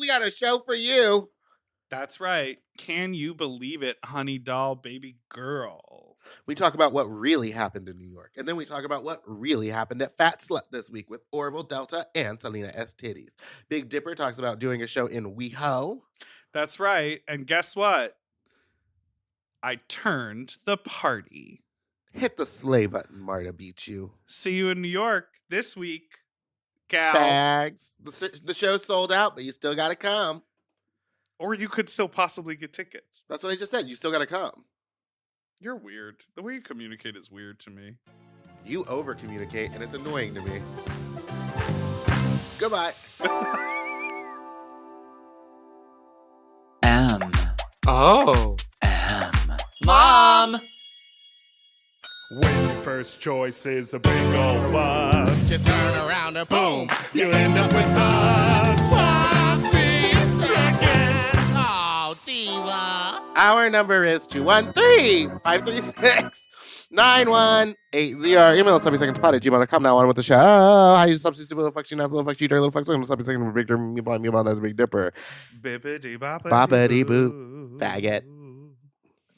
we got a show for you. That's right. Can you believe it, honey doll, baby girl? We talk about what really happened in New York. And then we talk about what really happened at Fat Slut this week with Orville Delta and Selena S. Titties. Big Dipper talks about doing a show in WeHo. That's right. And guess what? I turned the party. Hit the sleigh button, Marta beat you. See you in New York this week, gal. Fags. The show's sold out, but you still got to come. Or you could still possibly get tickets. That's what I just said. You still got to come. You're weird. The way you communicate is weird to me. You over-communicate, and it's annoying to me. Goodbye. Oh. Mom! When your first choice is a big old bus, You turn around and boom, you end up with us. Sloppy seconds. Oh, diva. Our number is 213-536-9180. Email sloppysecondspot@gmail.com. Now on with the show. How you sloppy stupid little fuck you now, little fuck you dirty little fuck so I'm sloppy second with Big Dipper and Meatball, that's Big Dipper. bippity boppity Boppity boo. Faggot.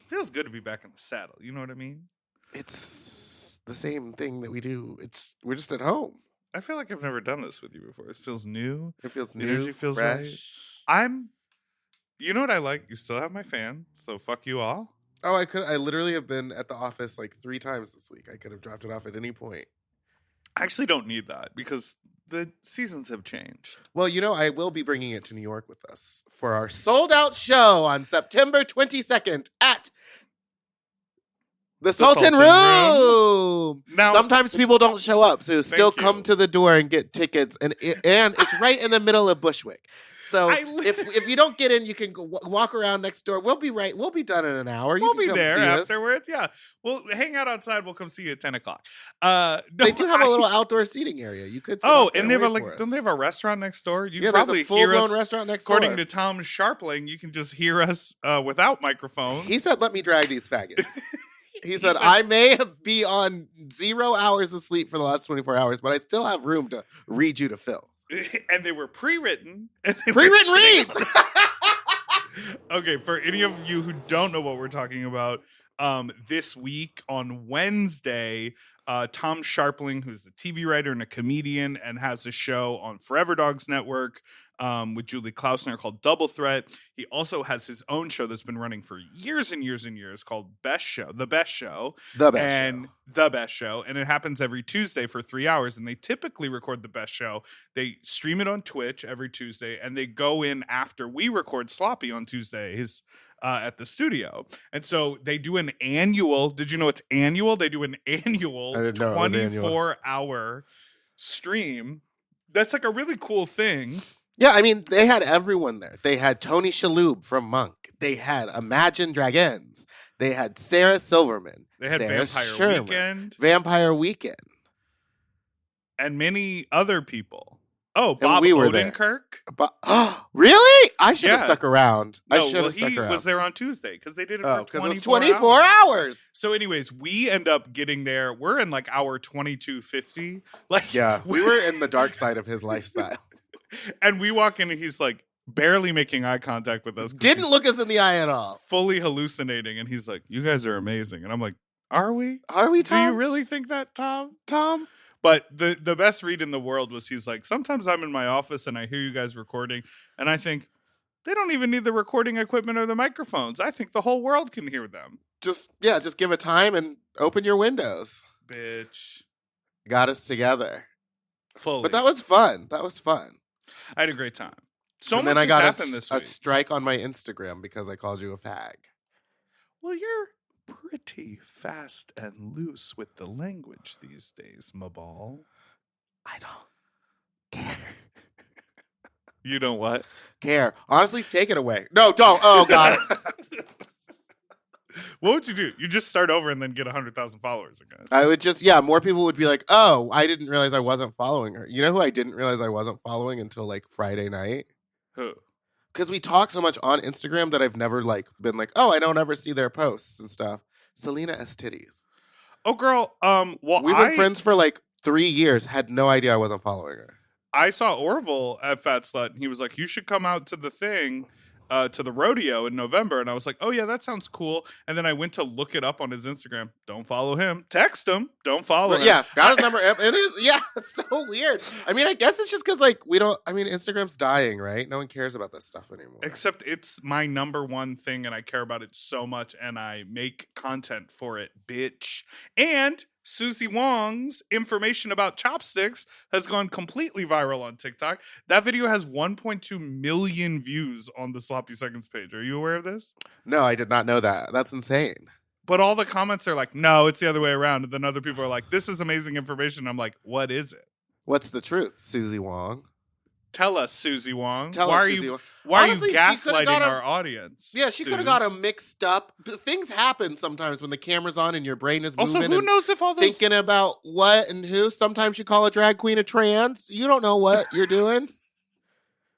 Feels good to be back in the saddle. You know what I mean? It's the same thing that we do. We're just at home. I feel like I've never done this with you before. It feels new. It feels The new, energy feels fresh. right. You know what I like? You still have my fan, so fuck you all. Oh, I literally have been at the office like 3 times this week. I could have dropped it off at any point. I actually don't need that because the seasons have changed. Well, I will be bringing it to New York with us for our sold out show on September 22nd at the Sultan Room. Now, Sometimes people don't show up, so still you. come to the door and get tickets. And it's right in the middle of Bushwick. So if you don't get in, you can go walk around next door. We'll be done in an hour. We'll be come there see us. afterwards. Yeah. We'll hang out outside. We'll come see you at 10 o'clock. They do have a little outdoor seating area. You could sit Oh, out there and they have wait for us. don't they have a restaurant next door? You Yeah, probably there's a hear full-blown us. restaurant next door. According to Tom Sharpling, you can just hear us without microphones. He said, "Let me drag these faggots." He said, "I may be on 0 hours of sleep for the last 24 hours, but I still have room to read you to Phil." And they were pre-written. Pre-written reads! Okay, for any of you who don't know what we're talking about, this week on Wednesday, Tom Sharpling, who's a TV writer and a comedian and has a show on Forever Dogs Network with Julie Klausner called Double Threat. He also has his own show that's been running for years and years and years called The Best Show. And it happens every Tuesday for 3 hours. And they typically record The Best Show. They stream it on Twitch every Tuesday, and they go in after we record Sloppy on Tuesdays at the studio. And so they do an annual. Did you know it's annual? They do an annual 24-hour stream. That's like a really cool thing. Yeah, I mean, they had everyone there. They had Tony Shalhoub from Monk. They had Imagine Dragons. They had Sarah Silverman. They had Sarah Vampire Sherman, Weekend. Vampire Weekend. And many other people. Oh, Bob we were Odenkirk. But really? I should have Yeah. stuck around. I No, should have well, stuck he around. was there on Tuesday because they did it for 24 because it was 24 hours. So anyways, we end up getting there. We're in like hour 22:50. Like, Yeah, we were in the dark side of his lifestyle. And we walk in and he's like barely making eye contact with us. Didn't look us in the eye at all. Fully hallucinating. And he's like, "You guys are amazing." And I'm like, "Are we? Are we, Do Tom? you really think that, Tom?" But the best read in the world was he's like, "Sometimes I'm in my office and I hear you guys recording, and I think they don't even need the recording equipment or the microphones. I think the whole world can hear them." Just give it time and open your windows. Bitch. Got us together. Fully. But that was fun. I had a great time. So and much then I got has happened this a week. strike on my Instagram because I called you a fag. Well, you're pretty fast and loose with the language these days, my ball. I don't care. You don't what? Care. Honestly, take it away. No, don't. Oh, God. What would you do? You just start over and then get 100,000 followers again. I would more people would be like, oh, I didn't realize I wasn't following her. You know who I didn't realize I wasn't following until like Friday night? Who? Because we talk so much on Instagram that I've never like been like, oh, I don't ever see their posts and stuff. Selena S. Titties. Oh, girl. Well, We've been friends for like 3 years. Had no idea I wasn't following her. I saw Orville at Fat Slut, and he was like, "You should come out to the thing, to the rodeo in November." And I was like, "Oh yeah, that sounds cool." And then I went to look it up on his Instagram. Don't follow him. Text him. Don't follow him. Yeah, got his number. It is, yeah, it's so weird. I mean, I guess it's just because like we don't. I mean, Instagram's dying, right? No one cares about this stuff anymore. Except it's my number one thing, and I care about it so much, and I make content for it, bitch. And Susie Wong's information about chopsticks has gone completely viral on TikTok. That video has 1.2 million views on the Sloppy Seconds page. Are you aware of this? No, I did not know that. That's insane. But all the comments are like, no, it's the other way around. And then other people are like, this is amazing information. I'm like, what is it? What's the truth, Susie Wong? Tell us, Susie Wong. Tell why us, are Susie you Wong. Why Honestly, are you gaslighting our audience? Yeah, she could have got them mixed up. Things happen sometimes when the camera's on and your brain is moving. Also, who knows if all those thinking about what and who? Sometimes you call a drag queen a trans. You don't know what you're doing.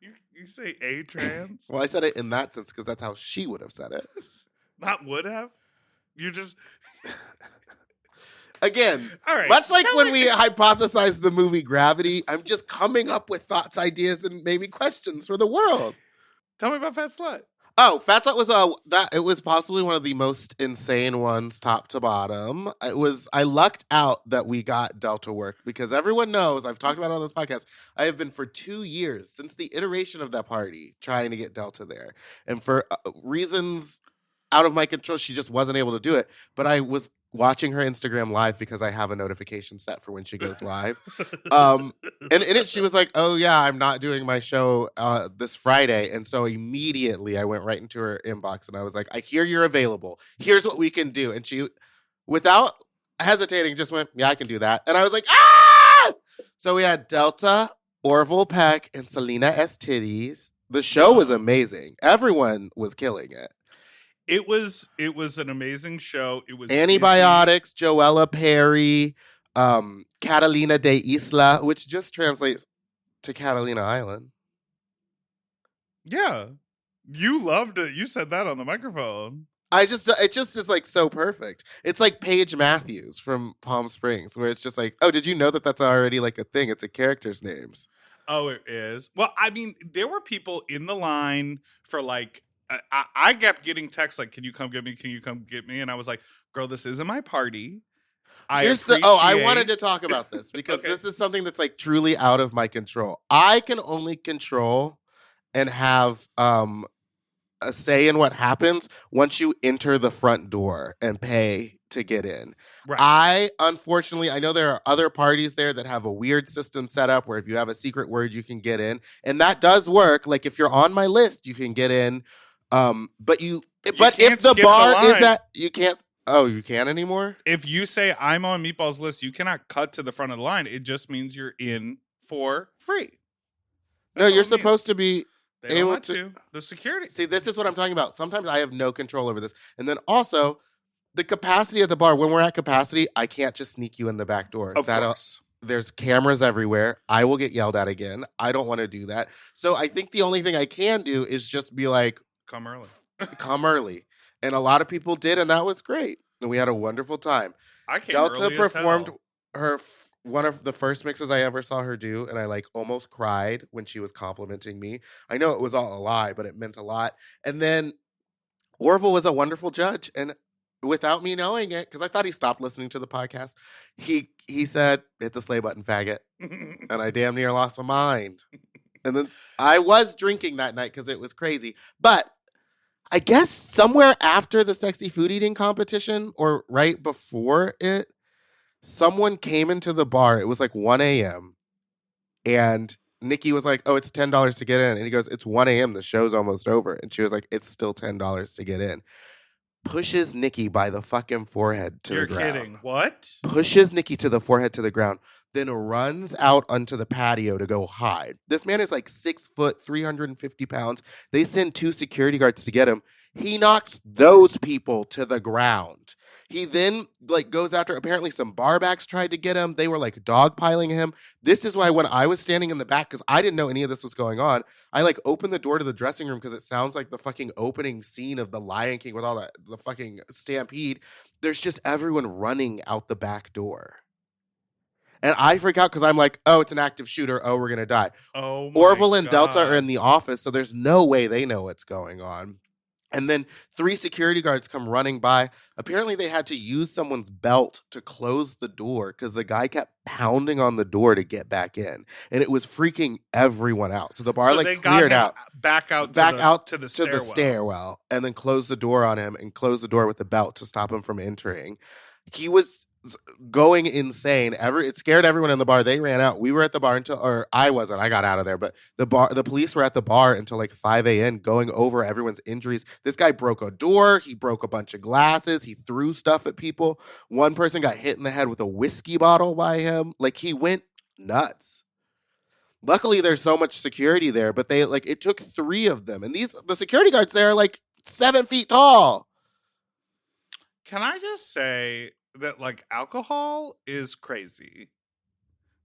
You say a trans? Well, I said it in that sense because that's how she would have said it. Not would have? You just Again, all right. Much like when we hypothesized the movie Gravity, I'm just coming up with thoughts, ideas, and maybe questions for the world. Tell me about Fat Slut. Oh, Fat Slut was it was possibly one of the most insane ones, top to bottom. I lucked out that we got Delta work because everyone knows I've talked about it on this podcast. I have been for 2 years since the iteration of that party trying to get Delta there, and for reasons out of my control, she just wasn't able to do it. But I was watching her Instagram live because I have a notification set for when she goes live. And in it, she was like, "Oh yeah, I'm not doing my show this Friday." And so immediately I went right into her inbox and I was like, "I hear you're available. Here's what we can do." And she, without hesitating, just went, "Yeah, I can do that." And I was like, "Ah!" So we had Delta, Orville Peck, and Selena S. Titties. The show was amazing. Everyone was killing it. It was an amazing show. It was Antibiotics, busy. Joella Perry, Catalina de Isla, which just translates to Catalina Island. Yeah. You loved it. You said that on the microphone. It just is like so perfect. It's like Paige Matthews from Palm Springs, where it's just like, oh, did you know that that's already like a thing? It's a character's names. Oh, it is. Well, I mean, there were people in the line for like, I kept getting texts like, "Can you come get me? Can you come get me?" And I was like, "Girl, this isn't my party." I wanted to talk about this because okay. This is something that's like truly out of my control. I can only control and have a say in what happens once you enter the front door and pay to get in. Right. Unfortunately, I know there are other parties there that have a weird system set up where if you have a secret word, you can get in. And that does work. Like if you're on my list, you can get in. But if the bar is at, you can't. Oh, you can't anymore? If you say I'm on Meatball's list, you cannot cut to the front of the line. It just means you're in for free. No, you're supposed to be able to. The security. See, this is what I'm talking about. Sometimes I have no control over this. And then also, the capacity of the bar. When we're at capacity, I can't just sneak you in the back door. Of course. There's cameras everywhere. I will get yelled at again. I don't want to do that. So I think the only thing I can do is just be like, come early. Come early. And a lot of people did, and that was great. And we had a wonderful time. Delta performed one of the first mixes I ever saw her do, and I like almost cried when she was complimenting me. I know it was all a lie, but it meant a lot. And then Orville was a wonderful judge, and without me knowing it, because I thought he stopped listening to the podcast, he said, "Hit the slay button, faggot." And I damn near lost my mind. And then I was drinking that night because it was crazy. But I guess somewhere after the sexy food eating competition or right before it, someone came into the bar. It was like 1 a.m. And Nikki was like, "Oh, it's $10 to get in." And he goes, "It's 1 a.m. The show's almost over." And she was like, "It's still $10 to get in." Pushes Nikki by the fucking forehead to the ground. You're kidding. What? Pushes Nikki to the forehead to the ground. Then runs out onto the patio to go hide. This man is like 6 foot, 350 pounds. They send 2 security guards to get him. He knocks those people to the ground. He then like goes after, apparently some barbacks tried to get him. They were like dogpiling him. This is why when I was standing in the back, because I didn't know any of this was going on, I like opened the door to the dressing room because it sounds like the fucking opening scene of The Lion King with all the fucking stampede. There's just everyone running out the back door. And I freak out because I'm like, oh, it's an active shooter. Oh, we're going to die. Oh my Orville and Delta are God. in the office, so there's no way they know what's going on. And then 3 security guards come running by. Apparently, they had to use someone's belt to close the door because the guy kept pounding on the door to get back in, and it was freaking everyone out. So the bar So they cleared got him out, back out to the stairwell, and then closed the door on him and closed the door with the belt to stop him from entering. He was going insane. It scared everyone in the bar. They ran out. We were at the bar or I wasn't. I got out of there. But the police were at the bar until like 5 a.m. going over everyone's injuries. This guy broke a door. He broke a bunch of glasses. He threw stuff at people. One person got hit in the head with a whiskey bottle by him. Like, he went nuts. Luckily, there's so much security there, but it took 3 of them. And the security guards there are like 7 feet tall. Can I just say that, like, alcohol is crazy?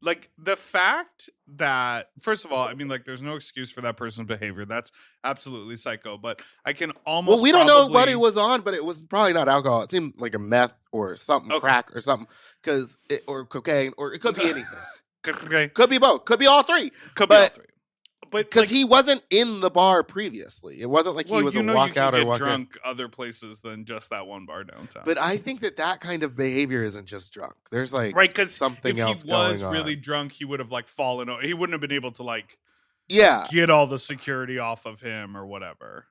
Like, the fact that, first of all, I mean, like, there's no excuse for that person's behavior. That's absolutely psycho. But I can almost Well, we don't know what it was on, but it was probably not alcohol. It seemed like a meth or something, crack or something, or cocaine, or it could be anything. Okay. Could be both. Could be all 3. Could be all 3. But because he wasn't in the bar previously. It wasn't like he was a walkout or walk drunk other places than just that one bar downtown. But I think that kind of behavior isn't just drunk. There's like something else going on. If he was really drunk, he would have like fallen over. He wouldn't have been able to like get all the security off of him or whatever.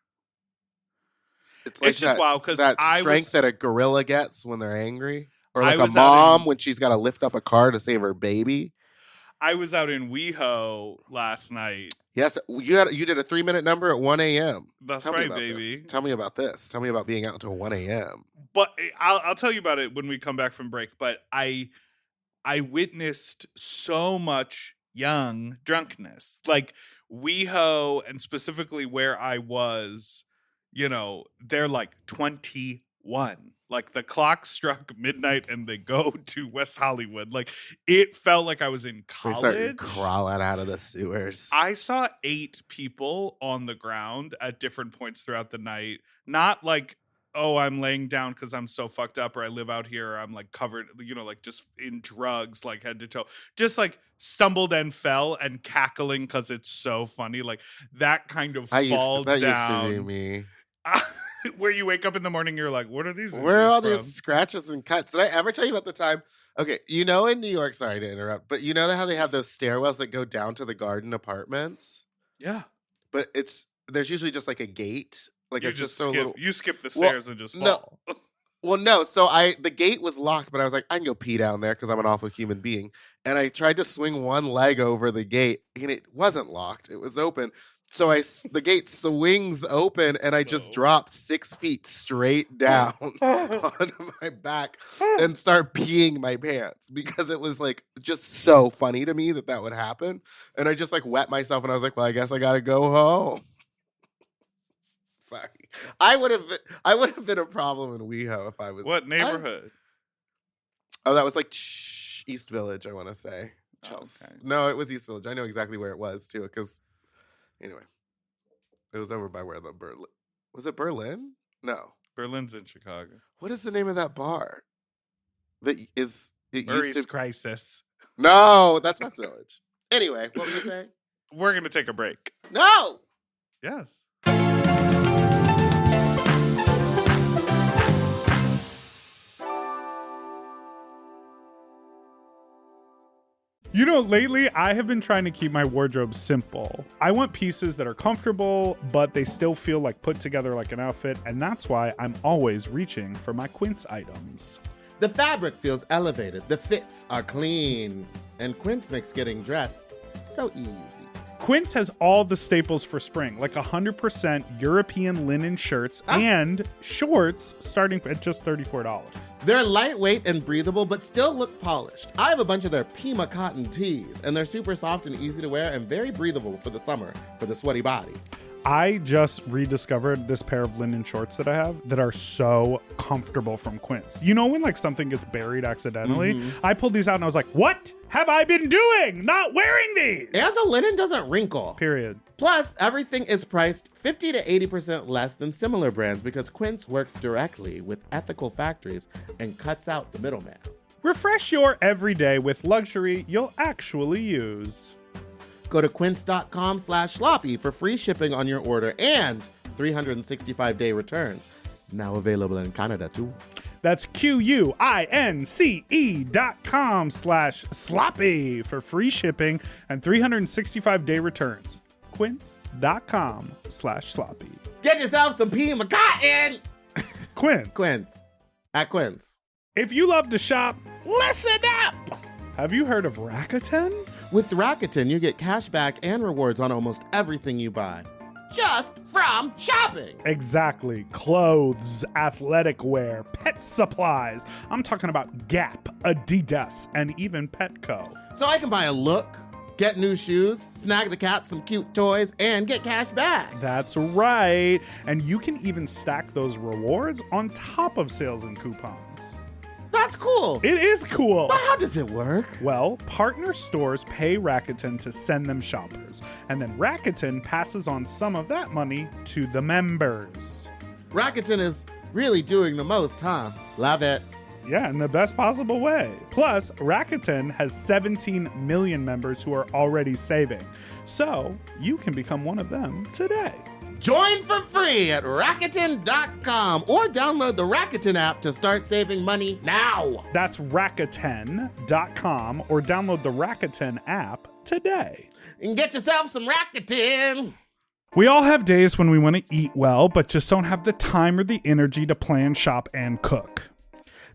It's just wild because that strength that a gorilla gets when they're angry, or like a mom when she's got to lift up a car to save her baby. I was out in WeHo last night. Yes, you did a 3-minute number at 1 a.m. That's right, baby. Tell me about this. Tell me about being out until 1 a.m. But I'll tell you about it when we come back from break. But I witnessed so much young drunkenness. Like, WeHo, and specifically where I was, they're like 21. Like, the clock struck midnight and they go to West Hollywood. Like, it felt like I was in college. They started crawling out of the sewers. I saw 8 people on the ground at different points throughout the night. Not like, oh, I'm laying down because I'm so fucked up, or I live out here, or I'm like covered, like just in drugs, like head to toe. Just like stumbled and fell and cackling because it's so funny. Like, that kind of that down. Used to be me. Where you wake up in the morning, you're like, what are these? Where are all these scratches and cuts? Did I ever tell you about the time? Okay, in New York, sorry to interrupt, but how they have those stairwells that go down to the garden apartments? Yeah. But there's usually just like a gate. Like, you it's just so little. You skip the stairs and just fall. No. Well, no. So the gate was locked, but I was like, I can go pee down there because I'm an awful human being. And I tried to swing one leg over the gate, and it wasn't locked. It was open. So the gate swings open, and I just drop 6 feet straight down onto my back and start peeing my pants because it was like just so funny to me that would happen. And I just like wet myself, and I was like, well, I guess I gotta go home. Sorry, I would have been a problem in WeHo if I was. What neighborhood? That was like East Village, I want to say. Chelsea. Okay. No, it was East Village. I know exactly where it was too, because anyway, it was over by where the Berlin. Was it Berlin? No, Berlin's in Chicago. What is the name of that bar? That is it Murray's used to... Crisis. No, that's West Village. Anyway, what were you saying? We're gonna take a break. No. Yes. Lately I have been trying to keep my wardrobe simple. I want pieces that are comfortable, but they still feel like put together like an outfit, and that's why I'm always reaching for my Quince items. The fabric feels elevated, the fits are clean, and Quince makes getting dressed so easy. Quince has all the staples for spring, like 100% European linen shirts and shorts starting at just $34. They're lightweight and breathable, but still look polished. I have a bunch of their Pima cotton tees, and they're super soft and easy to wear and very breathable for the summer for the sweaty body. I just rediscovered this pair of linen shorts that I have that are so comfortable from Quince. When like something gets buried accidentally? I pulled these out and I was like, what have I been doing? Not wearing these! And the linen doesn't wrinkle. Period. Plus, everything is priced 50 to 80% less than similar brands because Quince works directly with ethical factories and cuts out the middleman. Refresh your everyday with luxury you'll actually use. Go to quince.com/sloppy for free shipping on your order and 365-day returns. Now available in Canada, too. That's QUINCE.com/sloppy for free shipping and 365-day returns. Quince.com/sloppy. Get yourself some Pima Cotton! Quince. Quince. At Quince. If you love to shop, listen up! Have you heard of Rakuten? With Rakuten, you get cash back and rewards on almost everything you buy. Just from shopping. Exactly. Clothes, athletic wear, pet supplies. I'm talking about Gap, Adidas, and even Petco. So I can buy a look, get new shoes, snag the cat some cute toys, and get cash back. That's right. And you can even stack those rewards on top of sales and coupons. That's cool. It is cool. But how does it work? Well, partner stores pay Rakuten to send them shoppers, and then Rakuten passes on some of that money to the members. Rakuten is really doing the most, huh? Love it. Yeah, in the best possible way. Plus, Rakuten has 17 million members who are already saving. So, you can become one of them today. Join for free at Rakuten.com or download the Rakuten app to start saving money now. That's Rakuten.com or download the Rakuten app today. And get yourself some Rakuten. We all have days when we want to eat well, but just don't have the time or the energy to plan, shop, and cook.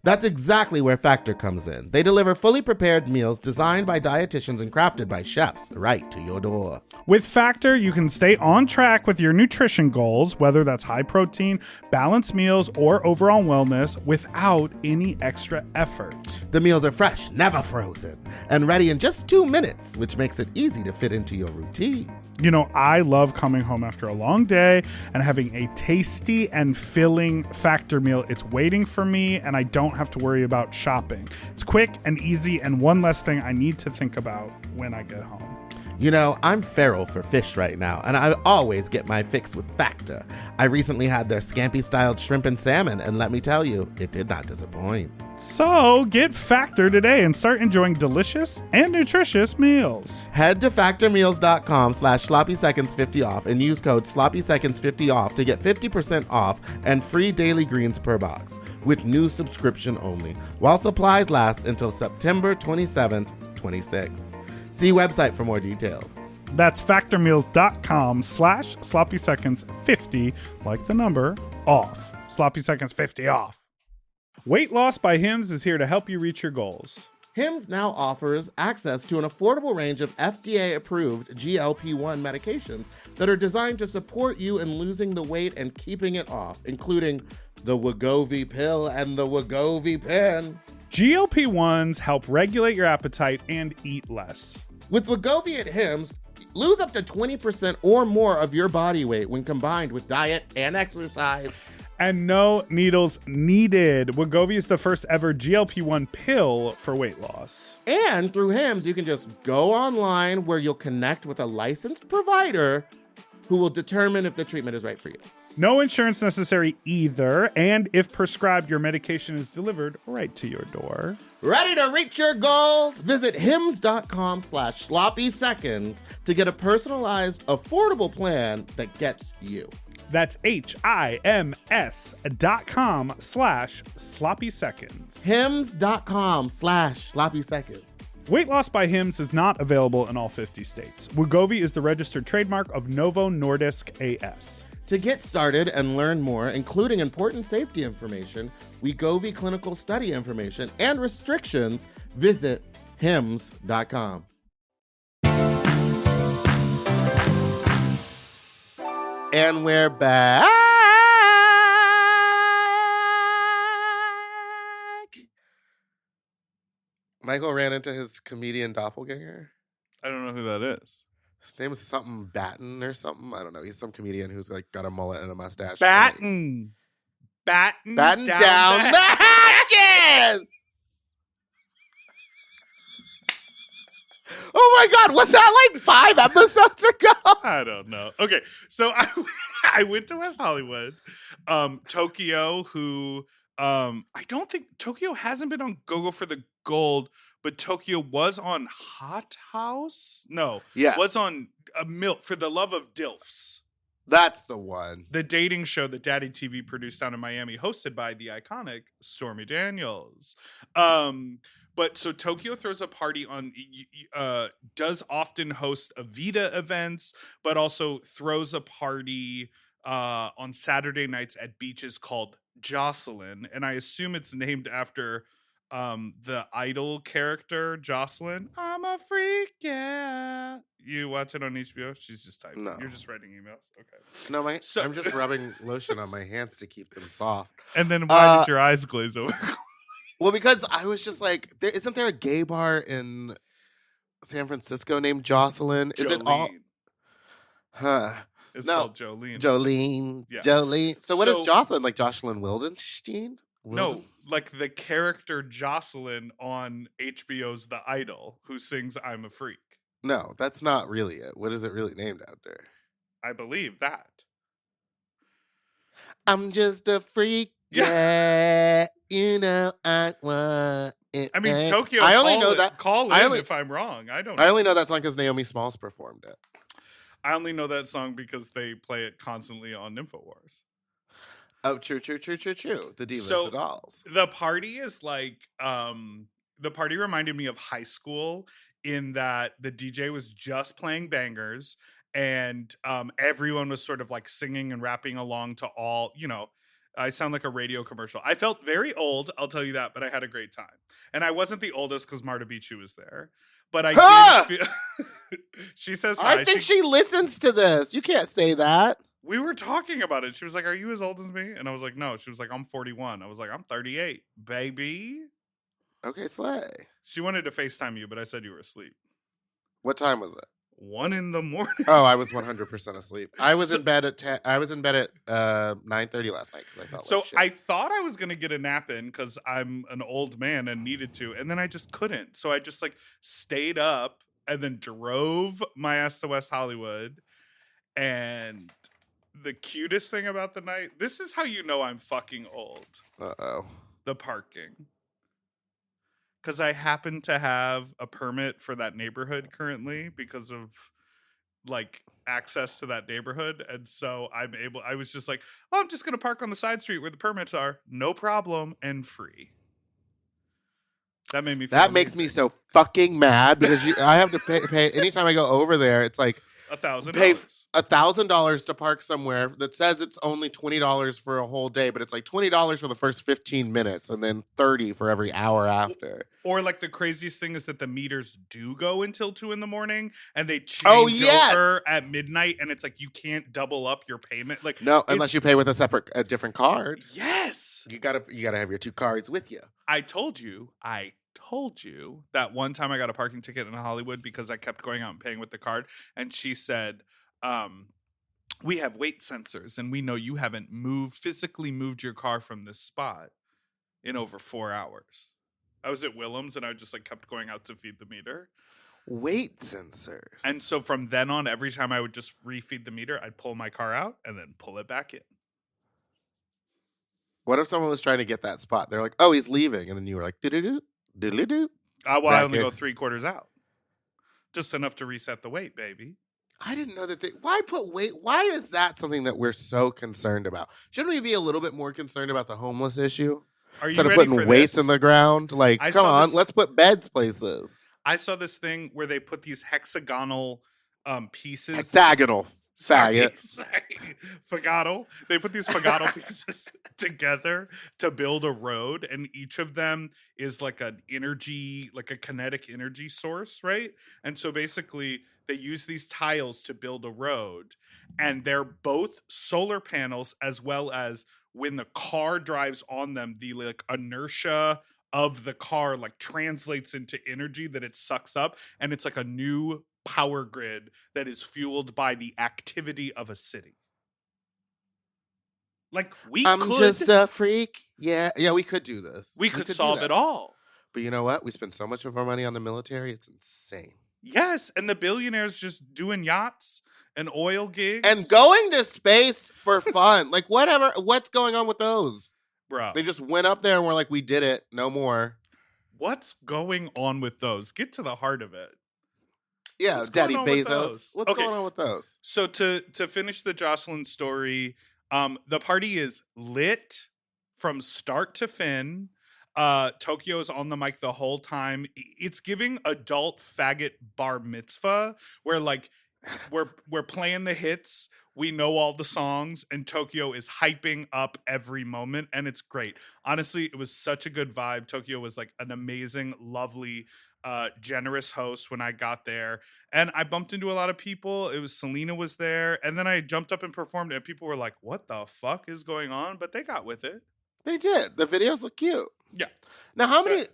That's exactly where Factor comes in. They deliver fully prepared meals designed by dietitians and crafted by chefs right to your door. With Factor, you can stay on track with your nutrition goals, whether that's high protein, balanced meals, or overall wellness, without any extra effort. The meals are fresh, never frozen, and ready in just 2 minutes, which makes it easy to fit into your routine. You know, I love coming home after a long day and having a tasty and filling Factor meal. It's waiting for me, and I don't have to worry about shopping. It's quick and easy, and one less thing I need to think about when I get home. You know, I'm feral for fish right now, and I always get my fix with Factor. I recently had their scampi-styled shrimp and salmon, and let me tell you, it did not disappoint. So get Factor today and start enjoying delicious and nutritious meals. Head to factormeals.com/sloppyseconds50 off and use code sloppyseconds50 off to get 50% off and free daily greens per box with new subscription only while supplies last until September 27th, 26. See website for more details. That's factormeals.com/sloppyseconds50, like the number, off. Sloppy Seconds 50 off. Weight Loss by Hims is here to help you reach your goals. Hims now offers access to an affordable range of FDA-approved GLP-1 medications that are designed to support you in losing the weight and keeping it off, including the Wegovy pill and the Wegovy pen. GLP-1s help regulate your appetite and eat less. With Wegovy at Hims, lose up to 20% or more of your body weight when combined with diet and exercise. And no needles needed. Wegovy is the first ever GLP-1 pill for weight loss. And through Hims, you can just go online where you'll connect with a licensed provider who will determine if the treatment is right for you. No insurance necessary either, and if prescribed, your medication is delivered right to your door. Ready to reach your goals? Visit hims.com/sloppyseconds to get a personalized, affordable plan that gets you. That's HIMS.com/sloppyseconds. hims.com/sloppyseconds. Weight Loss by Hims is not available in all 50 states. Wegovy is the registered trademark of Novo Nordisk AS. To get started and learn more, including important safety information, Wegovy clinical study information, and restrictions, visit hims.com. And we're back. Michael ran into his comedian doppelganger. I don't know who that is. His name is something Batten or something. I don't know. He's some comedian who's like got a mullet and a mustache. Batten down the hatches. Oh my God, was that like 5 episodes ago? I don't know. Okay, so I went to West Hollywood. Tokyo, who I don't think Tokyo hasn't been on Go for the Gold, but Tokyo was on Hot House? No. Yes. Was on Milk for the Love of Dilfs. That's the one. The dating show that Daddy TV produced down in Miami, hosted by the iconic Stormy Daniels. But so Tokyo throws a party on, does often host Evita events, but also throws a party on Saturday nights at beaches called Jocelyn. And I assume it's named after the Idol character, Jocelyn. I'm a freak, yeah. You watch it on HBO? She's just typing. No. You're just writing emails? Okay. No, So- I'm just rubbing lotion on my hands to keep them soft. And then why did your eyes glaze over? Well, because I was just like, isn't there a gay bar in San Francisco named Jocelyn? Is it all? Jolene. Huh. It's No. called Jolene. Jolene. Yeah. Jolene. So what is So- Jocelyn? Like Jocelyn Wildenstein? No, like the character Jocelyn on HBO's The Idol, who sings "I'm a Freak." No, that's not really it. What is it really named after? I believe that. I'm just a freak. Yeah. You know I want it. I mean, Tokyo. I only know that. Call I in only- if I'm wrong. I don't. I only know that song because Naomi Smalls performed it. I only know that song because they play it constantly on InfoWars. Oh, true. The Divas, So- the Dolls. The party is like the party reminded me of high school in that the DJ was just playing bangers and everyone was sort of like singing and rapping along to all, I sound like a radio commercial. I felt very old, I'll tell you that, but I had a great time. And I wasn't the oldest because Marta Bichu was there. But I did feel she says hi. I think she listens to this. You can't say that. We were talking about it. She was like, "Are you as old as me?" And I was like, "No." She was like, "I'm 41." I was like, "I'm 38, baby." Okay, slay. She wanted to FaceTime you, but I said you were asleep. What time was it? 1 a.m. Oh, I was 100% asleep. I was in bed at 10. I was in bed at 9:30 last night because I felt So like shit. I thought I was gonna get a nap in because I'm an old man and needed to, and then I just couldn't. So I just like stayed up and then drove my ass to West Hollywood. And the cutest thing about the night, this is how you know I'm fucking old. Uh-oh. The parking. Because I happen to have a permit for that neighborhood currently because of like access to that neighborhood. And so I was just like, oh, I'm just going to park on the side street where the permits are. No problem and free. That made me feel That makes me so fucking mad because I have to pay anytime I go over there. It's like $1,000. pay $1,000 to park somewhere that says it's only $20 for a whole day, but it's like $20 for the first 15 minutes and then $30 for every hour after. Or like the craziest thing is that the meters do go until 2 a.m. and they change yes! over at midnight, and it's like you can't double up your payment. Like No, unless you pay with a different card. Yes. You gotta have your two cards with you. I told you that one time I got a parking ticket in Hollywood because I kept going out and paying with the card, and she said, we have weight sensors and we know you haven't physically moved your car from this spot in over 4 hours. I was at Willam's and I just like kept going out to feed the meter. Weight sensors. And so from then on, every time I would just refeed the meter, I'd pull my car out and then pull it back in. What if someone was trying to get that spot? They're like, oh, he's leaving. And then you were like, doo-doo-doo, doo-doo-doo. I Back only in. go 3/4 out. Just enough to reset the weight, baby. I didn't know that why put weight? Why is that something that we're so concerned about? Shouldn't we be a little bit more concerned about the homeless issue? Are you Instead of ready putting for weights this? in the ground? Like, I come saw on, this- let's put beds places. I saw this thing where they put these hexagonal pieces. Hexagonal. Faggot. Sorry. Fagotto. They put these fagotto pieces together to build a road, and each of them is like an energy, like a kinetic energy source, right? And so basically they use these tiles to build a road, and they're both solar panels as well as when the car drives on them, the like inertia of the car like translates into energy that it sucks up, and it's like a new power grid that is fueled by the activity of a city. Like I'm just a freak. Yeah, we could do this. we could do solve that. it all. But you know what? We spend so much of our money on the military. It's insane. Yes, and the billionaires just doing yachts and oil gigs And going to space for fun. Like, whatever. What's going on with those? bro. They just went up there and were like, we did it. No more. What's going on with those? Get to the heart of it. Yeah, What's Daddy going on with Bezos. those? What's Okay. going on with those? So to finish the Jocelyn story, the party is lit from start to fin. Tokyo's on the mic the whole time. It's giving adult faggot bar mitzvah where like we're playing the hits. We know all the songs, and Tokyo is hyping up every moment, and it's great. Honestly, it was such a good vibe. Tokyo was like an amazing, lovely, generous host when I got there, and I bumped into a lot of people. It was Selena was there, and then I jumped up and performed, and people were like, "What the fuck is going on?" But they got with it. They did. The videos look cute. Yeah, Now, how many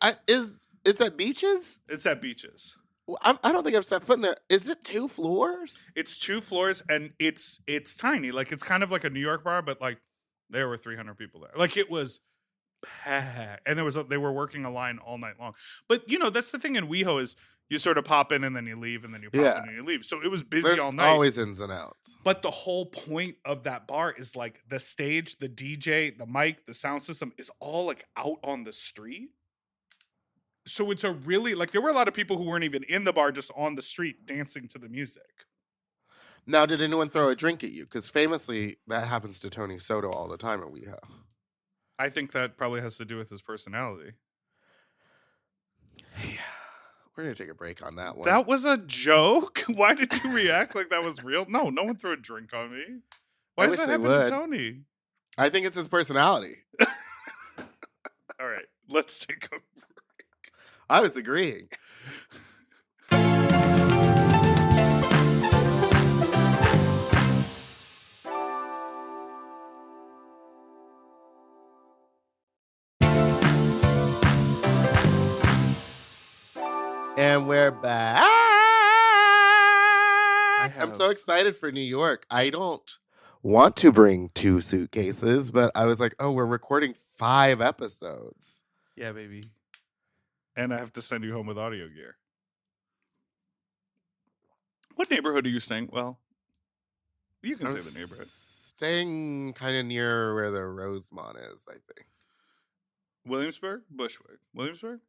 it's at Beaches? it's at Beaches. Well, I don't think I've stepped foot in there. Is it 2 floors? It's 2 floors, and it's tiny. Like it's kind of like a New York bar, but like there were 300 people there. Like it was packed, and they were working a line all night long. But you know that's the thing in WeHo is you sort of pop in and then you leave, and then you pop Yeah. in and you leave. So it was busy There's all night. always ins and outs. But the whole point of that bar is like the stage, the DJ, the mic, the sound system is all like out on the street. So it's a really like there were a lot of people who weren't even in the bar, just on the street dancing to the music. Now, did anyone throw a drink at you? Because famously, that happens to Tony Soto all the time at WeHo. I think that probably has to do with his personality. Yeah. We're going to take a break on that one. That was a joke? Why did you react like that was real? No one threw a drink on me. Why I does wish that they happen would. to Tony? I think it's his personality. All right, let's take a break. I was agreeing. And we're back. I'm so excited for New York. I don't want to bring 2 suitcases, but I was like, oh, we're recording 5 episodes. Yeah, baby. And I have to send you home with audio gear. What neighborhood are you staying? Well, you can say the neighborhood. Staying kind of near where the Rosemont is, I think. Williamsburg? Bushwick? Williamsburg?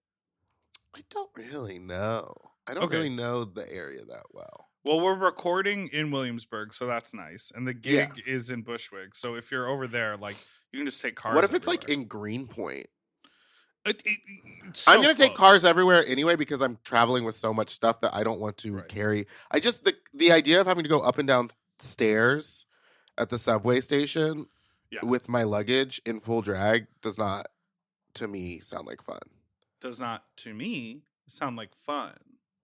I don't really know. I don't Okay. really know the area that well. Well, we're recording in Williamsburg, so that's nice. And the gig is in Bushwick. So if you're over there, like, you can just take cars. What if it's like everywhere. in Greenpoint? It's so I'm going to take close. cars everywhere anyway because I'm traveling with so much stuff that I don't want to carry. I just, the idea of having to go up and down stairs at the subway station with my luggage in full drag does not, to me, sound like fun. Does not, to me, sound like fun.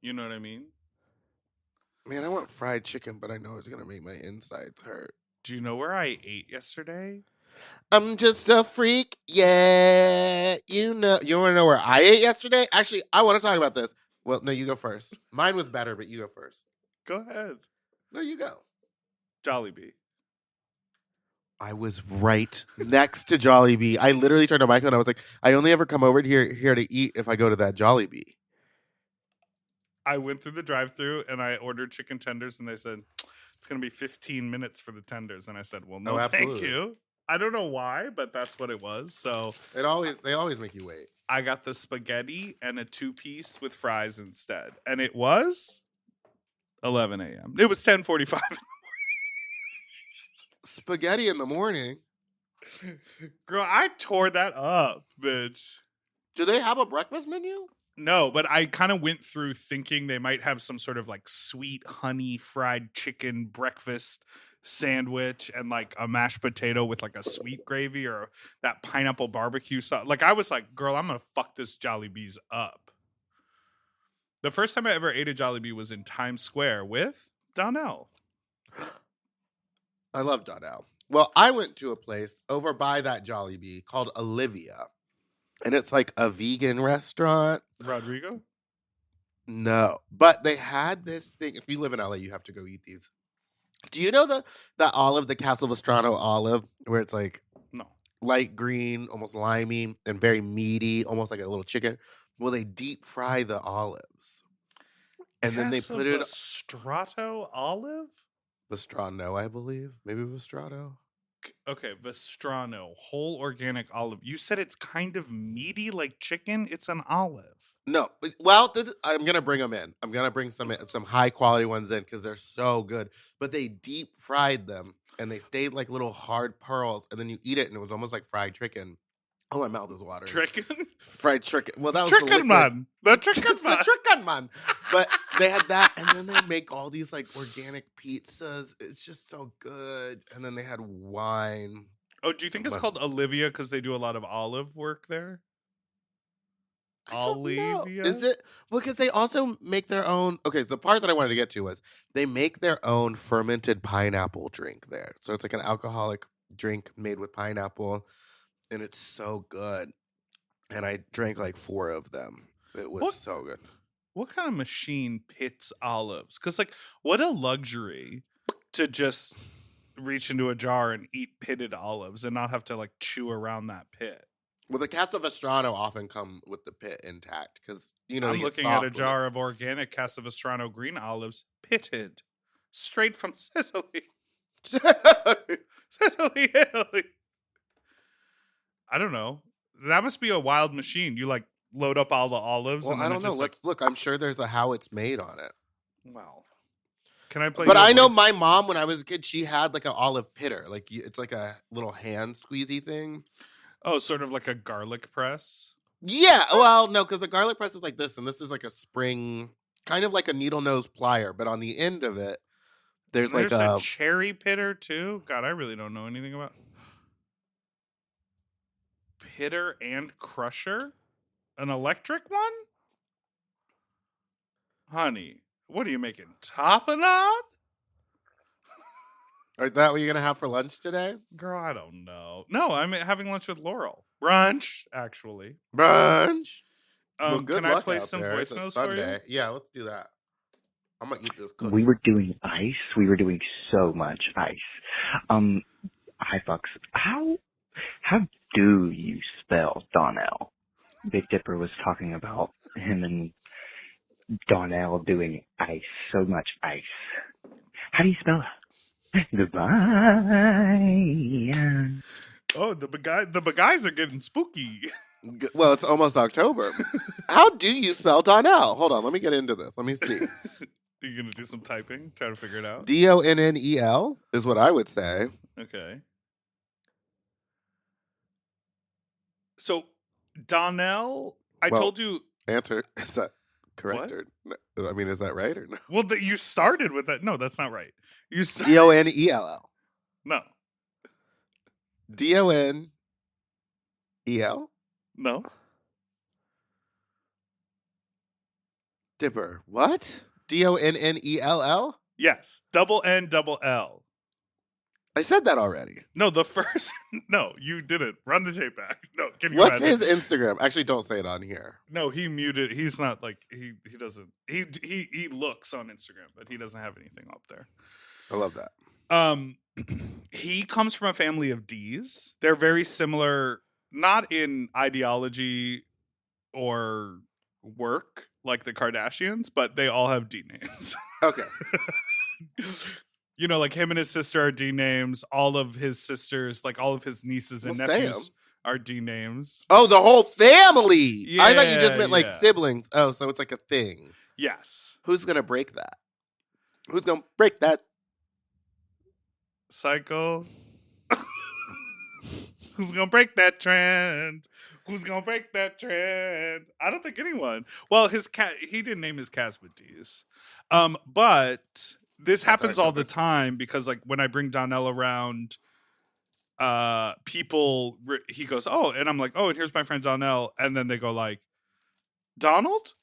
You know what I mean? Man, I want fried chicken, but I know it's going to make my insides hurt. Do you know where I ate yesterday? I'm just a freak. Yeah. You know, you want to know where I ate yesterday? Actually, I want to talk about this. Well, no, you go first. Mine was better, but you go first. Go ahead. No, you go. Jollibee. I was right next to Jollibee. I literally turned on Michael and I was like, I only ever come over here to eat if I go to that Jollibee. I went through the drive-thru and I ordered chicken tenders and they said, it's going to be 15 minutes for the tenders. And I said, well, no, thank you. I don't know why, but that's what it was. So they always make you wait. I got the spaghetti and a 2-piece with fries instead. And it was 11 a.m. It was 10:45 in the Spaghetti in the morning? Girl, I tore that up, bitch. Do they have a breakfast menu? No, but I kind of went through thinking they might have some sort of like sweet honey fried chicken breakfast sandwich and like a mashed potato with like a sweet gravy or that pineapple barbecue sauce. Like I was like, girl, I'm gonna fuck this Jollibee's up. The first time I ever ate a Jollibee was in Times Square with Donnell. I love Donnell. Well, I went to a place over by that Jollibee called Olivia. And it's like a vegan restaurant. Rodrigo? No. But they had this thing. If you live in LA, you have to go eat these. Do you know the olive, the Castle Vestrano olive, where it's like light green, almost limey, and very meaty, almost like a little chicken? Well, they deep fry the olives. And then they put it... Strato olive? Vestrano, I believe. Maybe Vestrato. Okay, Vestrano, whole organic olive. You said it's kind of meaty like chicken. It's an olive. No, well, I'm gonna bring them in. I'm gonna bring some high quality ones in because they're so good. But they deep fried them and they stayed like little hard pearls, and then you eat it and it was almost like fried chicken. Oh, my mouth is watering. Chicken? Fried chicken. Well, that was the Chicken liquid. man. The chicken It's the man. chicken man. But they had that, and then they make all these like organic pizzas. It's just so good. And then they had wine. Oh, do you think it's called Olivia because they do a lot of olive work there? I don't know. Olivia? Is it? Because they also make their own. Okay, the part that I wanted to get to was they make their own fermented pineapple drink there. So it's like an alcoholic drink made with pineapple, and it's so good. And I drank like 4 of them. It was so good. What kind of machine pits olives? Because, like, what a luxury to just reach into a jar and eat pitted olives and not have to, like, chew around that pit. Well, the Casa Vestrano often come with the pit intact because, you know, I'm looking at a jar of organic Casa Vestrano green olives, pitted, straight from Sicily. Sicily, Italy. I don't know. That must be a wild machine. You, like, load up all the olives. Well, and then I don't know. just, Let's look. I'm sure there's a how it's made on it. Wow. Can I play? But your I know voice? my mom, when I was a kid, she had like an olive pitter. Like it's like a little hand squeezy thing. Oh, sort of like a garlic press. Yeah. Well, no, because the garlic press is like this, and this is like a spring, kind of like a needle nose plier, but on the end of it, there's like a cherry pitter too. God, I really don't know anything about pitter and crusher. An electric one? Honey, what are you making? Tapenade? Is that what you're gonna have for lunch today? Girl, I don't know. No, I'm having lunch with Laurel. Brunch, actually. Brunch. Well, good can I luck play out some there. It's a voicemails for you? Sunday. Yeah, let's do that. I'm gonna eat this cookie. We were doing ice. We were doing so much ice. Hi, Fox. How do you spell Donnell? Big Dipper was talking about him and Donnell doing ice, so much ice. How do you spell it? Goodbye. Oh, the guys are getting spooky. Well, it's almost October. How do you spell Donnell? Hold on, let me get into this. Let me see. You're gonna do some typing, try to figure it out. Donnell is what I would say. Okay. So Donnell, I told you. Answer, is that correct? Or no? I mean, is that right or no? Well, you started with that. No, that's not right. You Donnell. No. Donnell. No. Dipper. What? Donnell? Yes. Double N, double L. I said that already. No, the first. No, you didn't. Run the tape back. No, can you What's imagine? his Instagram? Actually, don't say it on here. No, he muted. He's not like he doesn't. He looks on Instagram, but he doesn't have anything up there. I love that. He comes from a family of D's. They're very similar, not in ideology or work like the Kardashians, but they all have D names. Okay. You know, like him and his sister are D names. All of his sisters, like all of his nieces and nephews, are D names. Oh, the whole family. Yeah, I thought you just meant like siblings. Oh, so it's like a thing. Yes. Who's going to break that? Who's going to break that? Psycho. Who's going to break that trend? Who's going to break that trend? I don't think anyone. Well, his cat, he didn't name his cats with D's. But this happens all the time because, like, when I bring Donnell around, people, he goes, oh, and I'm like, oh, and here's my friend Donnell. And then they go like, Donald?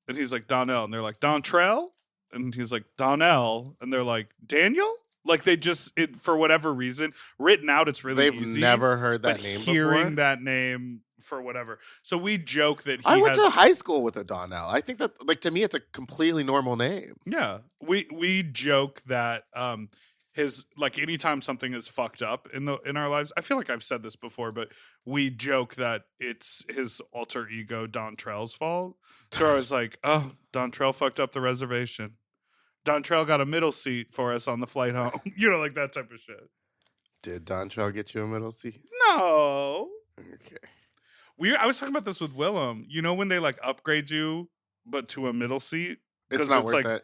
And he's like, Donnell. And they're like, Dontrell? And he's like, Donnell. And they're like, Daniel? Like, they just, for whatever reason, written out, it's really easy. They've never heard that but name hearing before. that name for whatever. So we joke that I went to high school with a Donnell. I think that, like, to me, it's a completely normal name. Yeah. We joke that his, like, anytime something is fucked up in our lives, I feel like I've said this before, but we joke that it's his alter ego Dontrell's fault. So I was like, oh, Dontrell fucked up the reservation. Dontrell got a middle seat for us on the flight home. You know, like that type of shit. Did Dontrell get you a middle seat? No. Okay. I was talking about this with Willem. You know when they like upgrade you, but to a middle seat? It's not worth like it.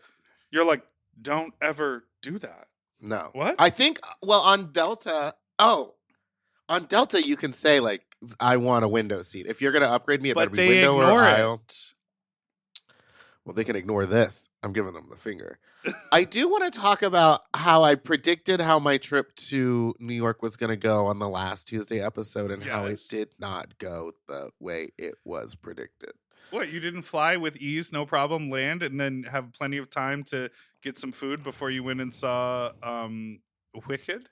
you're like, don't ever do that. No. What? I think, well, on Delta, you can say, like, I want a window seat. If you're going to upgrade me, it better But be they window or ignore aisle. it. Well, they can ignore this. I'm giving them the finger. I do want to talk about how I predicted how my trip to New York was going to go on the last Tuesday episode and how it Yes. did not go the way it was predicted. What, you didn't fly with ease, no problem, land, and then have plenty of time to get some food before you went and saw Wicked?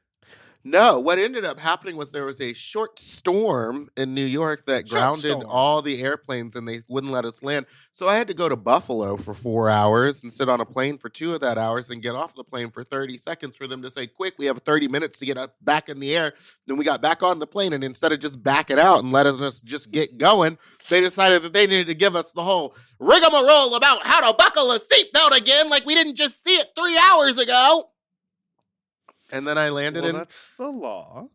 No, what ended up happening was there was a short storm in New York that grounded storm. all the airplanes and they wouldn't let us land. So I had to go to Buffalo for 4 hours and sit on a plane for 2 of that hours and get off the plane for 30 seconds for them to say, quick, we have 30 minutes to get up back in the air. Then we got back on the plane, and instead of just backing out and letting us just get going, they decided that they needed to give us the whole rigmarole about how to buckle a seatbelt again like we didn't just see it 3 hours ago. And then I landed in That's the law.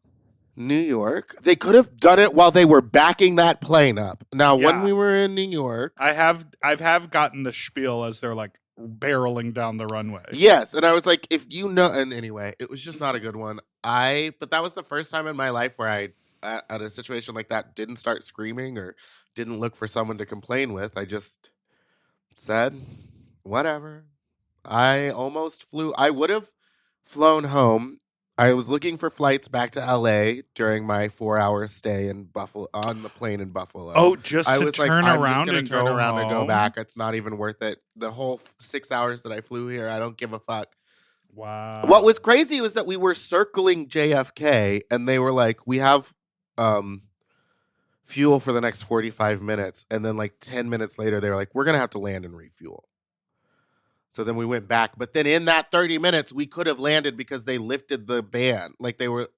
New York. They could have done it while they were backing that plane up. Now, when Yeah. we were in New York, I've gotten the spiel as they're like barreling down the runway. yes, and I was like, if you know, and anyway, it was just not a good one. But that was the first time in my life where I, at a situation like that, didn't start screaming or didn't look for someone to complain with. I just said, whatever. I almost flew. I would have flown home. I was looking for flights back to LA during my 4-hour stay in Buffalo on the plane in Buffalo. Oh, just I to was like, turn I'm around just gonna and turn go around and go home? back. It's not even worth it. The whole 6 hours that I flew here, I don't give a fuck. Wow. What was crazy was that we were circling JFK, and they were like, "We have fuel for the next 45 minutes," and then like 10 minutes later, they were like, "We're gonna have to land and refuel." So then we went back, but then in that 30 minutes, we could have landed because they lifted the ban. Like they were,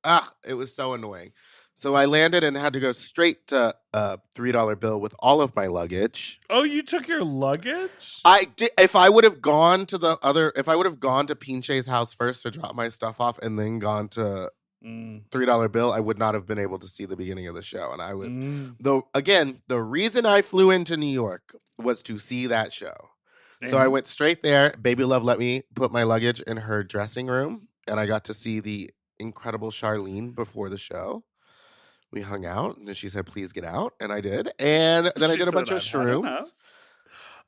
it was so annoying. So I landed and had to go straight to a $3 bill with all of my luggage. Oh, you took your luggage? I did. If I would have gone to Pinche's house first to drop my stuff off and then gone to $3 bill, I would not have been able to see the beginning of the show. And I was, the reason I flew into New York was to see that show. So I went straight there. Baby Love let me put my luggage in her dressing room, and I got to see the incredible Charlene before the show. We hung out, and then she said, "Please get out," and I did. And then I did a bunch of shrooms.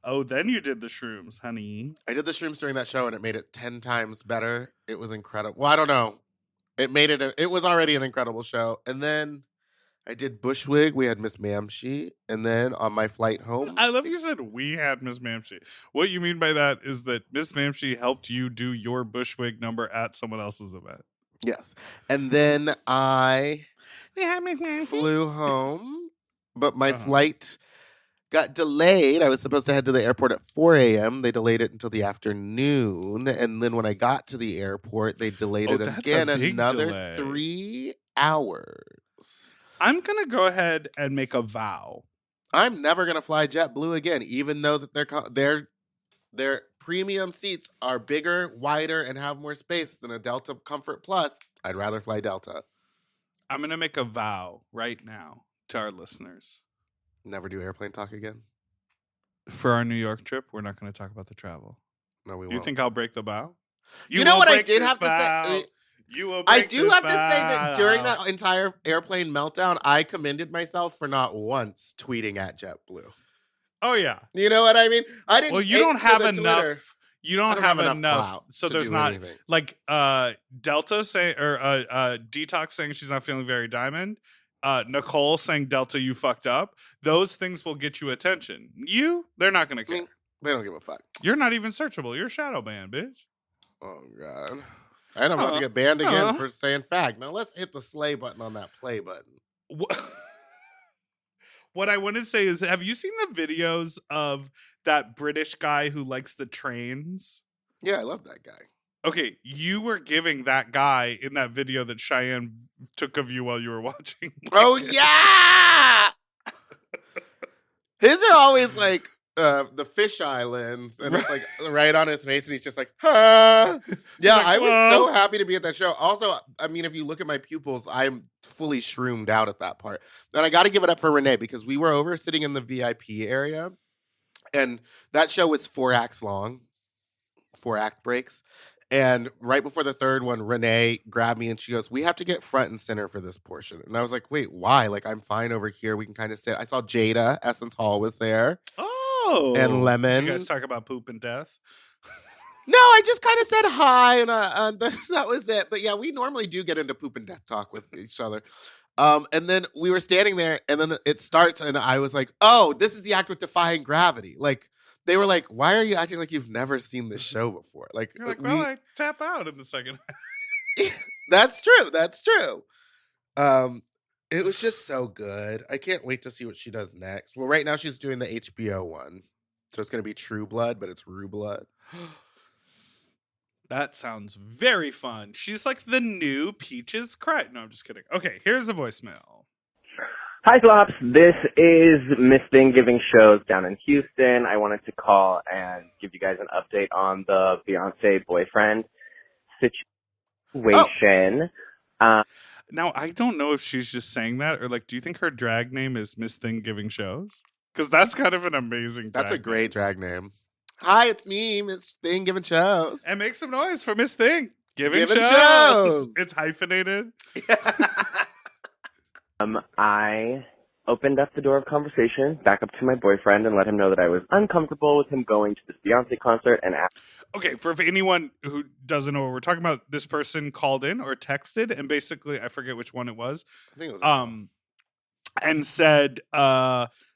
Oh, then you did the shrooms, honey. I did the shrooms during that show, and it made it 10 times better. It was incredible. Well, I don't know. It was already an incredible show. And then I did Bushwig. We had Miss Mamshi. And then on my flight home. I love you said we had Miss Mamshi. What you mean by that is that Miss Mamshi helped you do your Bushwig number at someone else's event. Yes. And then I flew home, but my flight got delayed. I was supposed to head to the airport at 4 a.m. They delayed it until the afternoon. And then when I got to the airport, they delayed it again another 3 hours. I'm going to go ahead and make a vow. I'm never going to fly JetBlue again, even though that their premium seats are bigger, wider, and have more space than a Delta Comfort Plus. I'd rather fly Delta. I'm going to make a vow right now to our listeners. Never do airplane talk again? For our New York trip, we're not going to talk about the travel. No, we won't. You think I'll break the vow? You know what I did have to say? You will I do have to say that during that entire airplane meltdown, I commended myself for not once tweeting at JetBlue. Oh yeah, you know what I mean. I didn't. Well, you don't have enough. Twitter. You don't have enough. So there's not anything. Like Delta saying or Detox saying she's not feeling very diamond. Nicole saying Delta, you fucked up. Those things will get you attention. They're not gonna care. I mean, they don't give a fuck. You're not even searchable. You're shadow banned, bitch. Oh god. And I'm about to get banned again for saying fact. Now let's hit the slay button on that play button. What I want to say is, have you seen the videos of that British guy who likes the trains? Yeah, I love that guy. Okay, you were giving that guy in that video that Cheyenne took of you while you were watching. Oh, yeah! His are always like, the fish islands, and it's like right on his face, and he's just like, huh. Yeah, like, I was "Whoa." so happy to be at that show. Also, I mean, if you look at my pupils, I'm fully shroomed out at that part. Then I got to give it up for Renee because we were over sitting in the VIP area, and that show was 4 acts long, 4 act breaks. And right before the third one, Renee grabbed me and she goes, "We have to get front and center for this portion." And I was like, "Wait, why? Like, I'm fine over here. We can kind of sit." I saw Jada Essence Hall was there. Oh. And Lemon. Did you guys talk about poop and death? No, I just kind of said hi, and that was it. But yeah, we normally do get into poop and death talk with each other. And then we were standing there, and then it starts, and I was like, "Oh, this is the act with defying gravity." Like, they were like, "Why are you acting like you've never seen this show before?" Like, You're like, well, I tap out in the second. That's true. That's true. It was just so good. I can't wait to see what she does next. Well, right now she's doing the HBO one, so it's going to be True Blood, but it's Rue Blood. That sounds very fun. She's like the new Peaches Cry. No, I'm just kidding. Okay, here's a voicemail. Hi, Flops. This is Miss Thing giving shows down in Houston. I wanted to call and give you guys an update on the Beyonce boyfriend situation. Now, I don't know if she's just saying that, or like, do you think her drag name is Miss Thing giving shows? Because that's kind of an amazing That's a drag great name. drag name. Hi, it's me, Miss Thing giving shows. And make some noise for Miss Thing giving Giving shows. shows. It's hyphenated. I opened up the door of conversation back up to my boyfriend and let him know that I was uncomfortable with him going to this Beyonce concert and Okay, for anyone who doesn't know what we're talking about, this person called in or texted, and basically, I forget which one it was, I think it was and said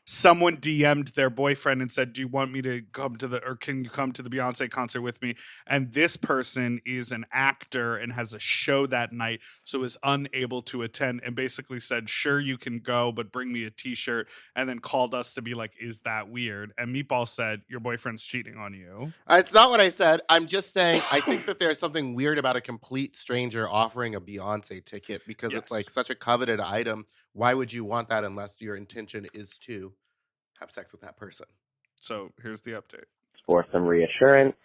someone DM'd their boyfriend and said, "Do you want me to come to or can you come to the Beyonce concert with me?" And this person is an actor and has a show that night, so is unable to attend, and basically said, "Sure, you can go, but bring me a t-shirt," and then called us to be like, "Is that weird?" And Meatball said, "Your boyfriend's cheating on you." It's not what I said. I'm just saying I think that there's something weird about a complete stranger offering a Beyonce ticket because it's like such a coveted item. Why would you want that unless your intention is to have sex with that person? So here's the update. for some reassurance.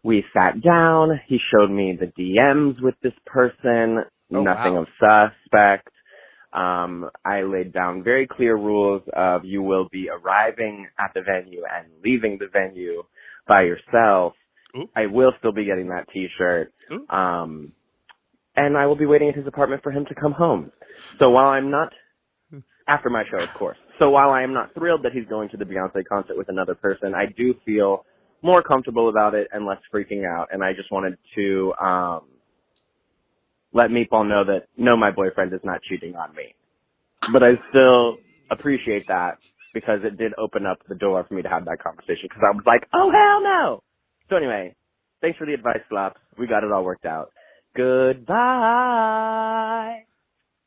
We sat down. He showed me the DMs with this person. Oh, nothing wow. of suspect. I laid down very clear rules of you will be arriving at the venue and leaving the venue by yourself. Ooh. I will still be getting that T-shirt. Ooh. And I will be waiting at his apartment for him to come home. So while I'm not, after my show, of course. So while I am not thrilled that he's going to the Beyonce concert with another person, I do feel more comfortable about it and less freaking out. And I just wanted to let Meatball know that, no, my boyfriend is not cheating on me. But I still appreciate that because it did open up the door for me to have that conversation because I was like, oh, hell no. So anyway, thanks for the advice, Flops. We got it all worked out. Goodbye.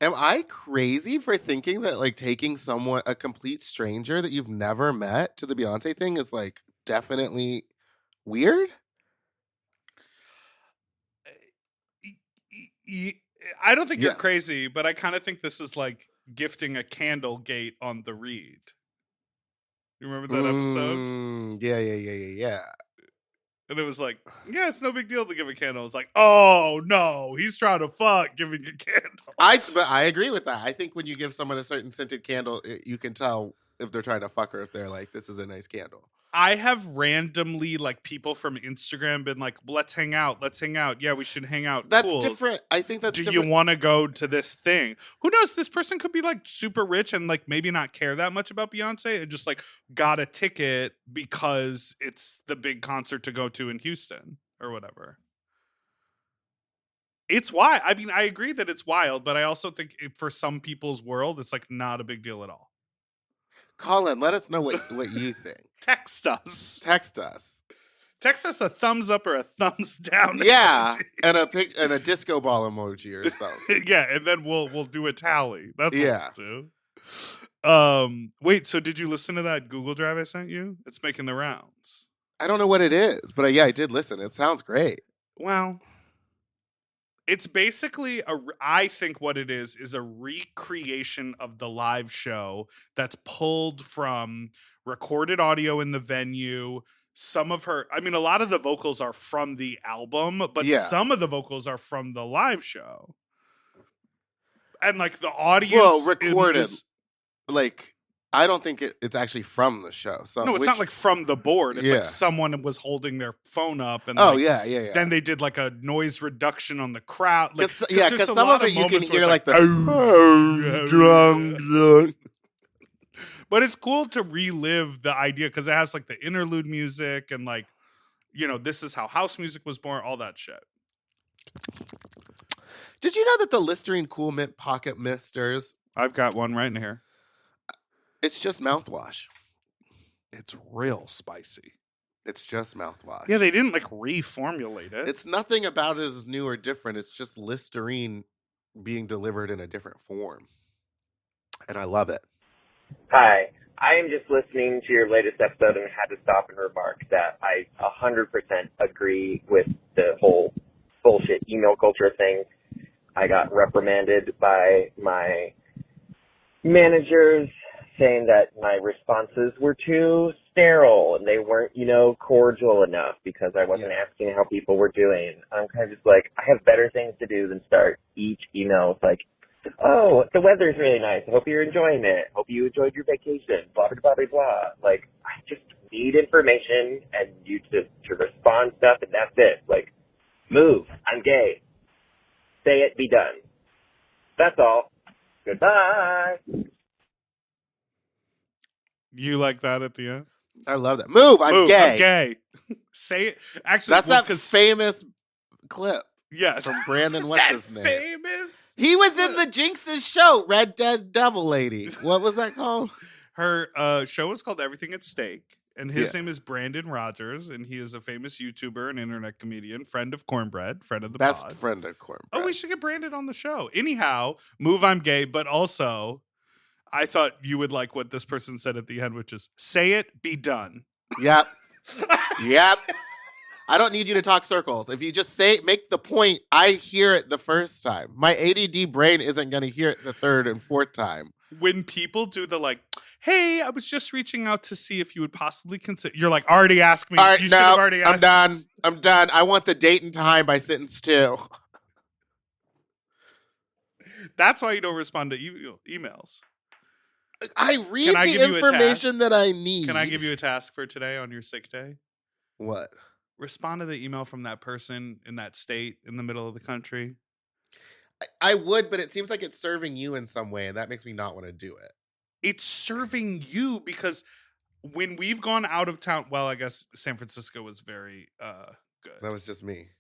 Am I crazy for thinking that like taking someone, a complete stranger that you've never met to the Beyonce thing is like definitely weird? I don't think you're Yes. crazy, but I kind of think this is like gifting a candle gate on the read. You remember that episode? Yeah. And it was like, yeah, it's no big deal to give a candle. It's like, oh no, he's trying to fuck giving a candle. But I agree with that. I think when you give someone a certain scented candle, you can tell if they're trying to fuck or if they're like, this is a nice candle. I have randomly, like, people from Instagram been like, let's hang out. Yeah, we should hang out. That's Cool. different. I think that's Do different. you want to go to this thing? Who knows? This person could be like super rich and like maybe not care that much about Beyonce and just like got a ticket because it's the big concert to go to in Houston or whatever. It's wild. I mean, I agree that it's wild, but I also think for some people's world, it's like not a big deal at all. Colin, let us know what you think. Text us. Text us. Text us a thumbs up or a thumbs down. Yeah, emoji. and a disco ball emoji or something. Yeah, and then we'll do a tally. That's what Yeah. we'll do. Wait, so did you listen to that Google Drive I sent you? It's making the rounds. I don't know what it is, but yeah, I did listen. It sounds great. Well, It's basically I think what it is a recreation of the live show that's pulled from recorded audio in the venue. Some of her, I mean, a lot of the vocals are from the album, but some of the vocals are from the live show. And like the audience recorded. is, like, I don't think it's actually from the show. So no, it's not like from the board. It's Yeah. like someone was holding their phone up, and yeah. then they did like a noise reduction on the crowd. Like, Because some of it you can hear like the drunk. But it's cool to relive the idea because it has like the interlude music and like, you know, this is how house music was born, all that shit. Did you know that the Listerine Cool Mint Pocket Misters, I've got one right in here. it's just mouthwash. It's real spicy. It's just mouthwash. Yeah, they didn't like reformulate it. It's nothing about it is new or different. It's just Listerine being delivered in a different form. And I love it. Hi, I am just listening to your latest episode and had to stop and remark that I 100% agree with the whole bullshit email culture thing. I got reprimanded by my managers saying that my responses were too sterile and they weren't, cordial enough because I wasn't asking how people were doing. I'm kind of just like, I have better things to do than start each email with like, oh, the weather's really nice. I hope you're enjoying it. Hope you enjoyed your vacation. Blah, blah, blah, blah. Like, I just need information and you to respond stuff, and that's it. Like, move. I'm gay. Say it, be done. That's all. Goodbye. You like that at the end? I love that. Move, I'm gay. I'm gay. Say it. Actually, that's that famous clip. Yeah. From Brandon, what's his name? Famous. He was in the Jinx's show, Red Dead Devil Lady. What was that called? Her show was called Everything at Stake. And his name is Brandon Rogers. And he is a famous YouTuber and internet comedian, friend of Cornbread, friend of the best pod. Friend of Cornbread. Oh, we should get Brandon on the show. Anyhow, move, I'm gay. But also, I thought you would like what this person said at the end, which is, say it, be done. Yep. Yep. I don't need you to talk circles. If you just make the point, I hear it the first time. My ADD brain isn't going to hear it the third and fourth time. When people do the like, hey, I was just reaching out to see if you would possibly consider. You're like, already asked me. All right, you should have already asked. I'm done. I want the date and time by sentence 2. That's why you don't respond to emails. I read the information that I need. Can I give you a task for today on your sick day? What? Respond to the email from that person in that state in the middle of the country. I would, but it seems like it's serving you in some way, and that makes me not want to do it. It's serving you because when we've gone out of town, well, I guess San Francisco was very good. That was just me.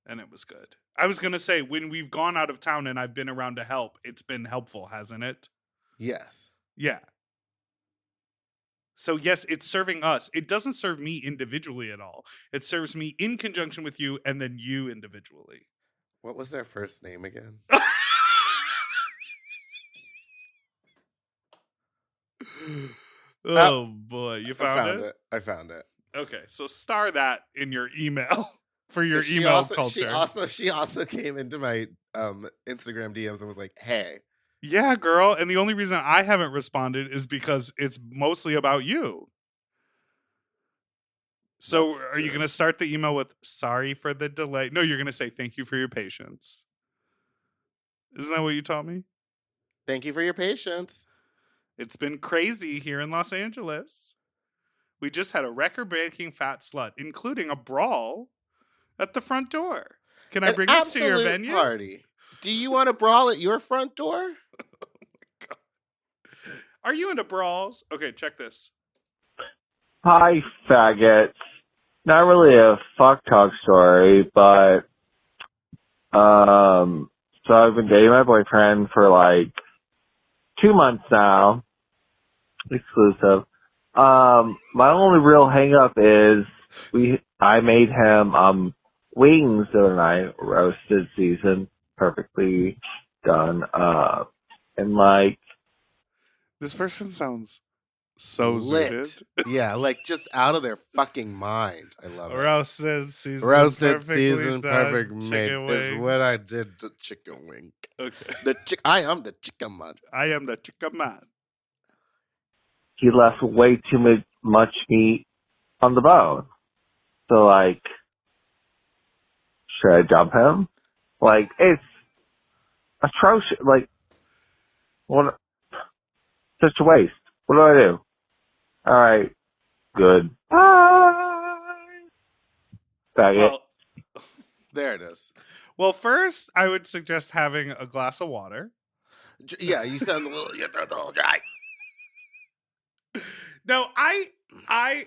And it was good. I was going to say, when we've gone out of town and I've been around to help, it's been helpful, hasn't it? Yes. Yeah. So yes, it's serving us. It doesn't serve me individually at all. It serves me in conjunction with you and then you individually. What was their first name again? Oh boy, you found it? I found it. Okay, so star that in your email for your email culture. She also came into my Instagram DMs and was like, "Hey." Yeah, girl. And the only reason I haven't responded is because it's mostly about you. So are you going to start the email with, sorry for the delay? No, you're going to say, thank you for your patience. Isn't that what you taught me? Thank you for your patience. It's been crazy here in Los Angeles. We just had a record-breaking Fat Slut, including a brawl at the front door. Can I bring this to your venue? Party. Do you want to brawl at your front door? Are you into brawls? Okay, check this. Hi, faggots. Not really a fuck talk story, but so I've been dating my boyfriend for like 2 months now, exclusive. My only real hang up is I made him wings the other night, roasted season, perfectly done. And like, this person sounds So lit. zooted. Yeah, like just out of their fucking mind. I love it. Roasted seasoned, Roasted perfectly seasoned, done perfect made chicken is wings. what I did to chicken wing. Okay. I am the chicken man. I am the chicken man. He left way too much meat on the bone. So, like, should I dump him? Like, it's atrocious. Like, what? Such a waste. What do I do? All right, good. Bye. Faggot. There it is. Well, first, I would suggest having a glass of water. Yeah, you sound a little, you're a little dry. No,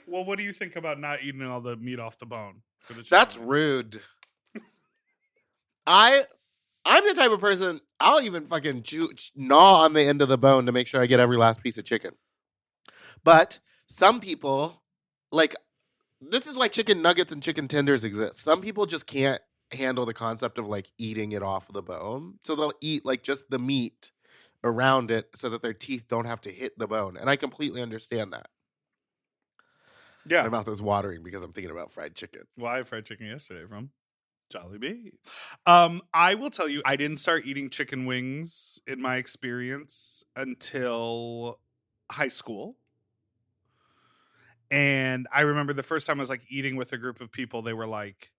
well, what do you think about not eating all the meat off the bone for the chicken? That's wing? rude. I'm the type of person, I'll even fucking gnaw on the end of the bone to make sure I get every last piece of chicken. But some people, like, this is why chicken nuggets and chicken tenders exist. Some people just can't handle the concept of, like, eating it off the bone. So they'll eat, like, just the meat around it so that their teeth don't have to hit the bone. And I completely understand that. Yeah. My mouth is watering because I'm thinking about fried chicken. Well, I had fried chicken yesterday from Jollibee. I will tell you, I didn't start eating chicken wings in my experience until high school. And I remember the first time I was like eating with a group of people, they were like,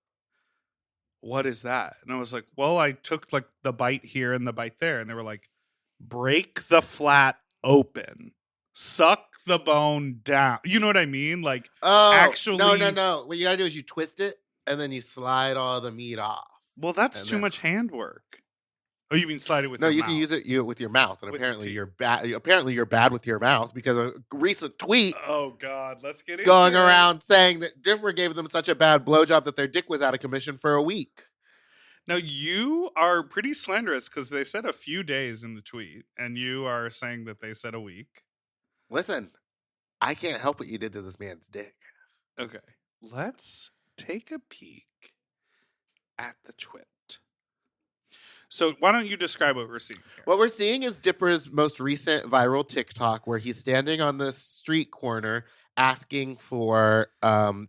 "What is that?" And I was like, "Well, I took like the bite here and the bite there." And they were like, "Break the flat open. Suck the bone down." You know what I mean? Like, actually. No. What you gotta do is you twist it and then you slide all the meat off. Well, that's And too then- much handwork. Oh, you mean slide it with No, your you mouth? can use it with your mouth, and With your apparently teeth. you're bad. Apparently you're bad with your mouth because a recent tweet Oh, God. Let's get into going it. around saying that Dipper gave them such a bad blowjob that their dick was out of commission for a week. Now, you are pretty slanderous because they said a few days in the tweet, and you are saying that they said a week. Listen, I can't help what you did to this man's dick. Okay. Let's take a peek at the twit. So why don't you describe what we're seeing here? What we're seeing is Dipper's most recent viral TikTok where he's standing on the street corner asking for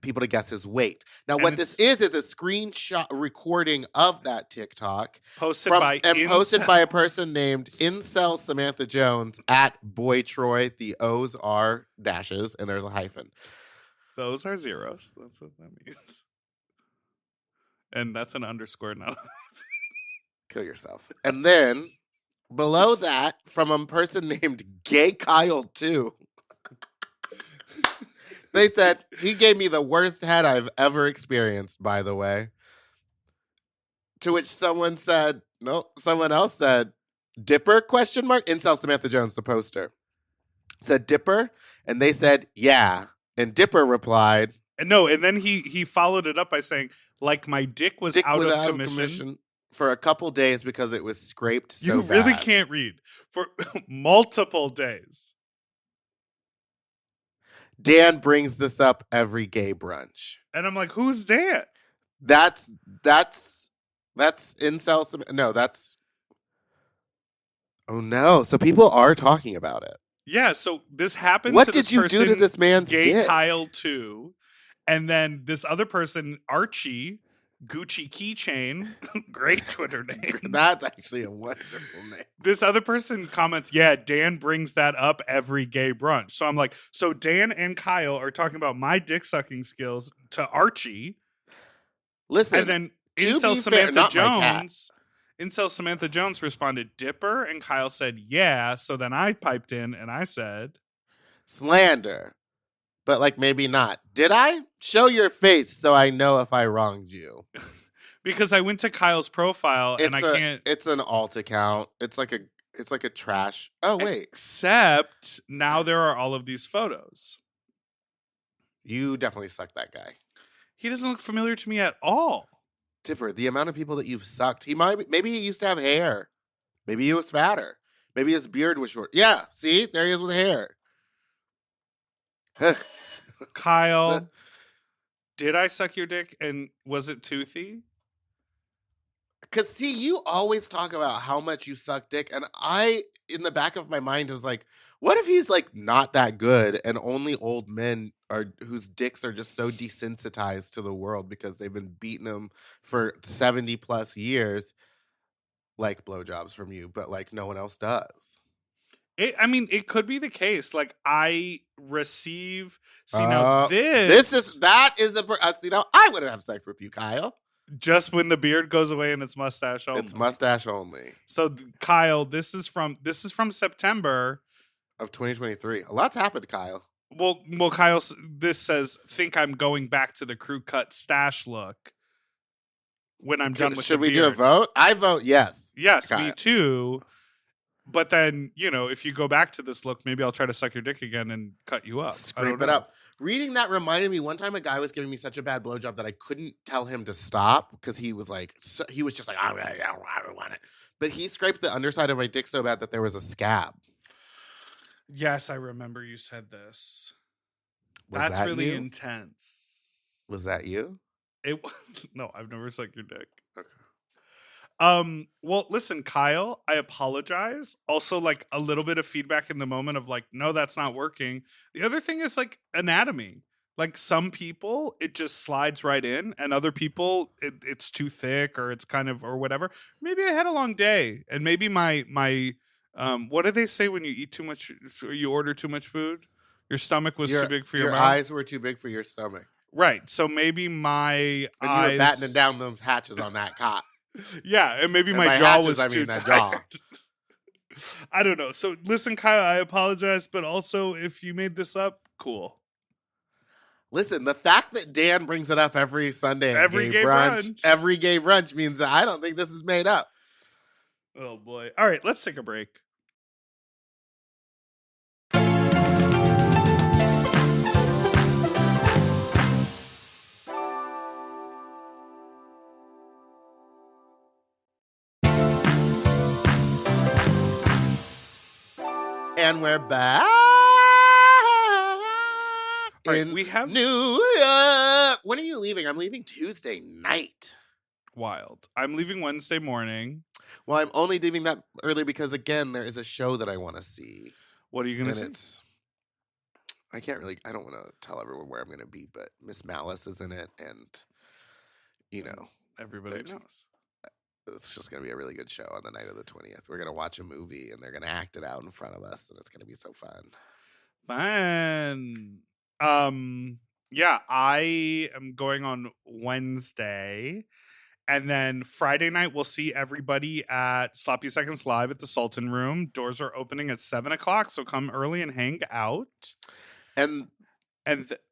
people to guess his weight. Now, And what this is a screenshot recording of that TikTok Posted by posted by a person named Incel Samantha Jones at Boy Troy. The O's are dashes and there's a hyphen. Those are zeros. That's what that means. And that's an underscore, not a Kill yourself. And then below that, from a person named Gay Kyle 2, they said, he gave me the worst head I've ever experienced, by the way. To which someone else said, Dipper, question mark? Incel Samantha Jones, the poster. Said Dipper, and they said, yeah. And Dipper replied, And then he followed it up by saying, like my dick was out of commission. For a couple days because it was scraped so You really bad. can't read. For multiple days. Dan brings this up every gay brunch. And I'm like, who's Dan? That's incel. No, that's. Oh no! So people are talking about it. Yeah, so this happened What to did this you person, do to this man's Gay dick? Kyle 2, and then this other person, Archie, Gucci Keychain, great Twitter name. That's actually a wonderful name. This other person comments, yeah, Dan brings that up every gay brunch. So I'm like, so Dan and Kyle are talking about my dick sucking skills to Archie. Listen, And then to Incel be Samantha fair, not my cat. Jones. Incel Samantha Jones responded, Dipper, and Kyle said, yeah. So then I piped in and I said, slander, but like maybe not. Did I? Show your face so I know if I wronged you. because I went to Kyle's profile and I can't. It's an alt account. It's like a trash. Oh wait, Except now there are all of these photos. you definitely sucked that guy. He doesn't look familiar to me at all. Dipper, the amount of people that you've sucked. Maybe he used to have hair. Maybe he was fatter. Maybe his beard was short. Yeah, see? There he is with hair. Kyle, did I suck your dick and was it toothy? Because, see, you always talk about how much you suck dick. And I, in the back of my mind, was like, What if he's like not that good and only old men are whose dicks are just so desensitized to the world because they've been beating them for 70 plus years, like blowjobs from you, but like no one else does. It could be the case. Like I receive. See now, that is the see now I wouldn't have sex with you, Kyle. Just when the beard goes away and it's mustache only. It's mustache only. So Kyle, this is from September of 2023. A lot's happened, Kyle. Well, Kyle, this says, think I'm going back to the crew cut stash look when I'm done with Should the we beard. do a vote? I vote yes. Yes, Kyle. me too. But then, if you go back to this look, maybe I'll try to suck your dick again and cut you up. Scrape it up. Reading that reminded me, one time a guy was giving me such a bad blowjob that I couldn't tell him to stop because he was like, he was just like, I don't want it. But he scraped the underside of my dick so bad that there was a scab. Yes, I remember you said this. That's really intense. Was that you? No, I've never sucked your dick. Okay. Well, listen, Kyle, I apologize. Also, like a little bit of feedback in the moment of like, no, that's not working. The other thing is like anatomy. Like some people, it just slides right in, and other people, it's too thick or it's kind of or whatever. Maybe I had a long day, and maybe my what do they say when you eat too much? You order too much food. Your stomach was too big for your mouth. Your eyes were too big for your stomach. Right. So maybe my eyes. You were battening down those hatches on that cot. Yeah, and maybe and my jaw was too tired. Jaw. I don't know. So listen, Kyle, I apologize, but also if you made this up, cool. Listen, the fact that Dan brings it up every Sunday, every gay brunch means that I don't think this is made up. Oh boy! All right, let's take a break. And we're back we have New York. When are you leaving? I'm leaving Tuesday night. Wild. I'm leaving Wednesday morning. Well, I'm only leaving that early because, again, there is a show that I want to see. What are you going to see? I don't want to tell everyone where I'm going to be, but Miss Malice is in it, and, everybody knows. It's just going to be a really good show on the night of the 20th. We're going to watch a movie, and they're going to act it out in front of us, and it's going to be so fun. Fun. Yeah, I am going on Wednesday, and then Friday night we'll see everybody at Sloppy Seconds Live at the Sultan Room. Doors are opening at 7:00, so come early and hang out.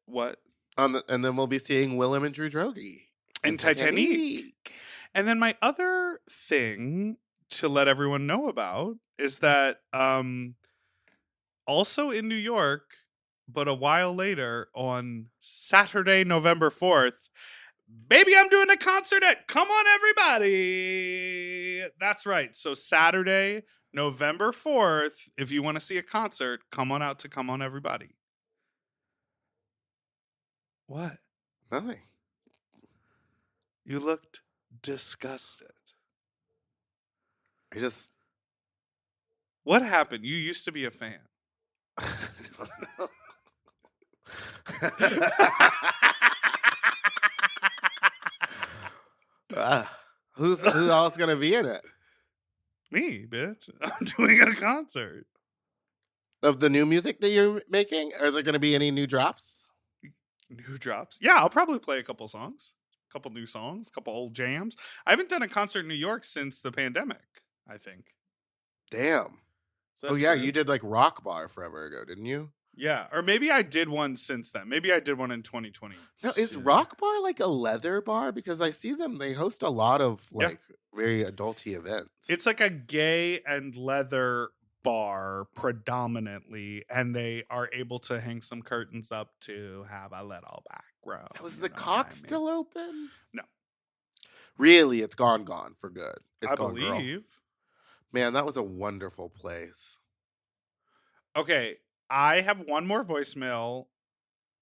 What? And then we'll be seeing Willem and Drew Droege in Titanic. And then my other thing to let everyone know about is that also in New York, but a while later on Saturday, November 4th, baby, I'm doing a concert at Come On Everybody. That's right. So Saturday, November 4th, if you want to see a concert, come on out to Come On Everybody. What? Nothing. You looked disgusted. What happened? You used to be a fan. I don't know. Who else gonna be in it? Me, bitch. I'm doing a concert. Of the new music that you're making? Are there gonna be any new drops? New drops? Yeah, I'll probably play a couple songs. A couple new songs, a couple old jams. I haven't done a concert in New York since the pandemic, I think. Damn. Oh yeah, you did like Rock Bar forever ago, didn't you? Yeah, or maybe I did one since then. Maybe I did one in 2020. Now, is Rock Bar like a leather bar? Because I see they host a lot of very adulty events. It's like a gay and leather bar predominantly, and they are able to hang some curtains up to have a little background. Was the cock still open? No. Really, it's gone for good. I believe. Girl. Man, that was a wonderful place. Okay, I have one more voicemail,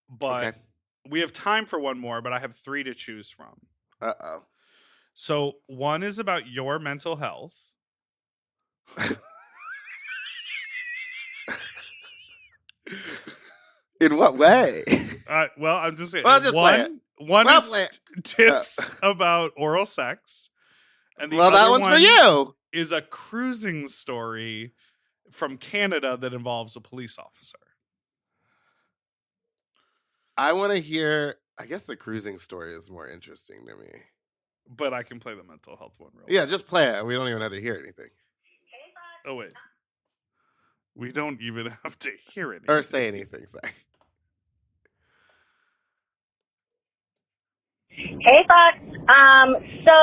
but we have time for one more, but I have 3 to choose from. Uh-oh. So one is about your mental health. In what way? Well, I'm just saying. Well, just play it. One Well, is play it. tips about oral sex, and the Well, that other one's one for you. is a cruising story from Canada that involves a police officer. I want to hear. I guess the cruising story is more interesting to me. But I can play the mental health one real Yeah, fast. just play it. We don't even have to hear anything Oh, wait. We don't even have to hear it. or say anything. Sorry. Hey, Fox. So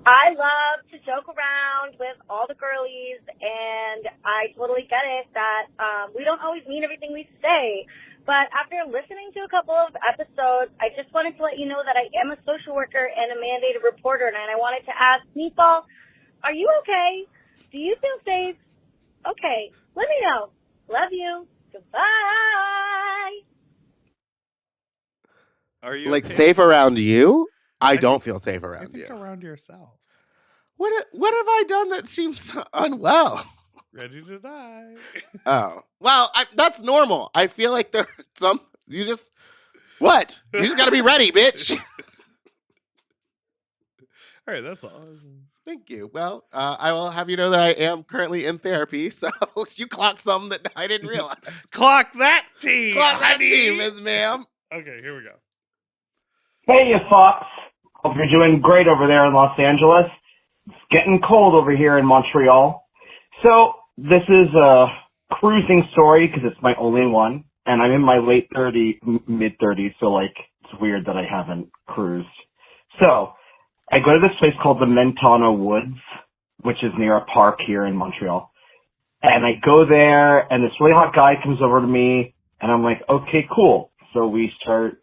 I love to joke around with all the girlies, and I totally get it that we don't always mean everything we say. But after listening to a couple of episodes, I just wanted to let you know that I am a social worker and a mandated reporter, and I wanted to ask, Meatball, are you okay? Do you feel safe? Okay, let me know. Love you. Goodbye. Are you Like okay? safe around you? I don't think- feel safe I around think you. around yourself. What have I done that seems unwell? Ready to die. Oh, well, that's normal. I feel like there are some. You just what? You just got to be ready, bitch. All right, that's all. Thank you. Well, I will have you know that I am currently in therapy, so you clocked something that I didn't realize. Clock that T. Clock that honey. team, Miss Ma'am. Okay, here we go. Hey, you Fox. Hope you're doing great over there in Los Angeles. It's getting cold over here in Montreal. So this is a cruising story because it's my only one, and I'm in my mid-30s, so like it's weird that I haven't cruised. So I go to this place called the Mentana Woods, which is near a park here in Montreal. And I go there, and this really hot guy comes over to me, and I'm like, okay, cool. So we start,